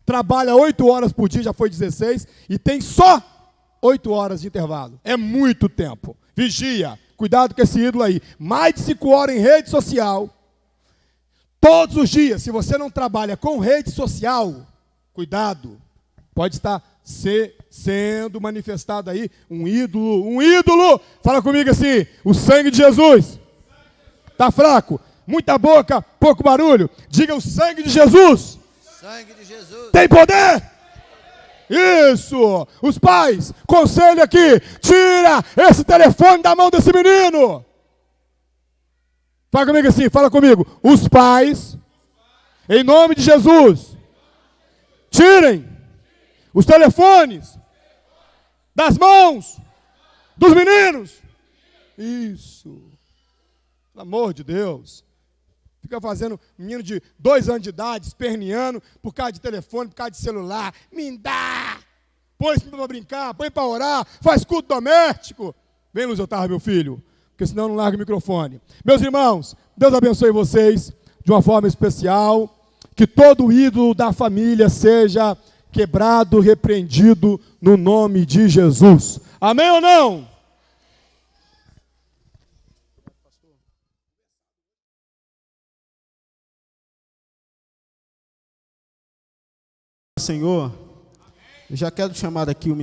trabalha 8 horas por dia, já foi 16, e tem só 8 horas de intervalo. É muito tempo. Vigia, cuidado com esse ídolo aí. Mais de 5 horas em rede social, todos os dias. Se você não trabalha com rede social, cuidado, pode estar sendo manifestado aí um ídolo. Fala comigo assim, o sangue de Jesus. Tá fraco? Muita boca, pouco barulho. Diga o sangue de Jesus. Sangue de Jesus. Tem poder? Isso. Os pais, conselho aqui, tira esse telefone da mão desse menino. Fala comigo assim, fala comigo. Os pais, em nome de Jesus, tirem os telefones das mãos dos meninos. Isso. Pelo amor de Deus. Fica fazendo menino de 2 anos de idade, esperneando, por causa de telefone, por causa de celular. Me dá. Põe isso para brincar, põe para orar, faz culto doméstico. Vem, Luiz Otávio, meu filho, porque senão eu não largo o microfone. Meus irmãos, Deus abençoe vocês de uma forma especial. Que todo ídolo da família seja quebrado, repreendido no nome de Jesus. Amém ou não? Senhor, eu já quero chamar aqui o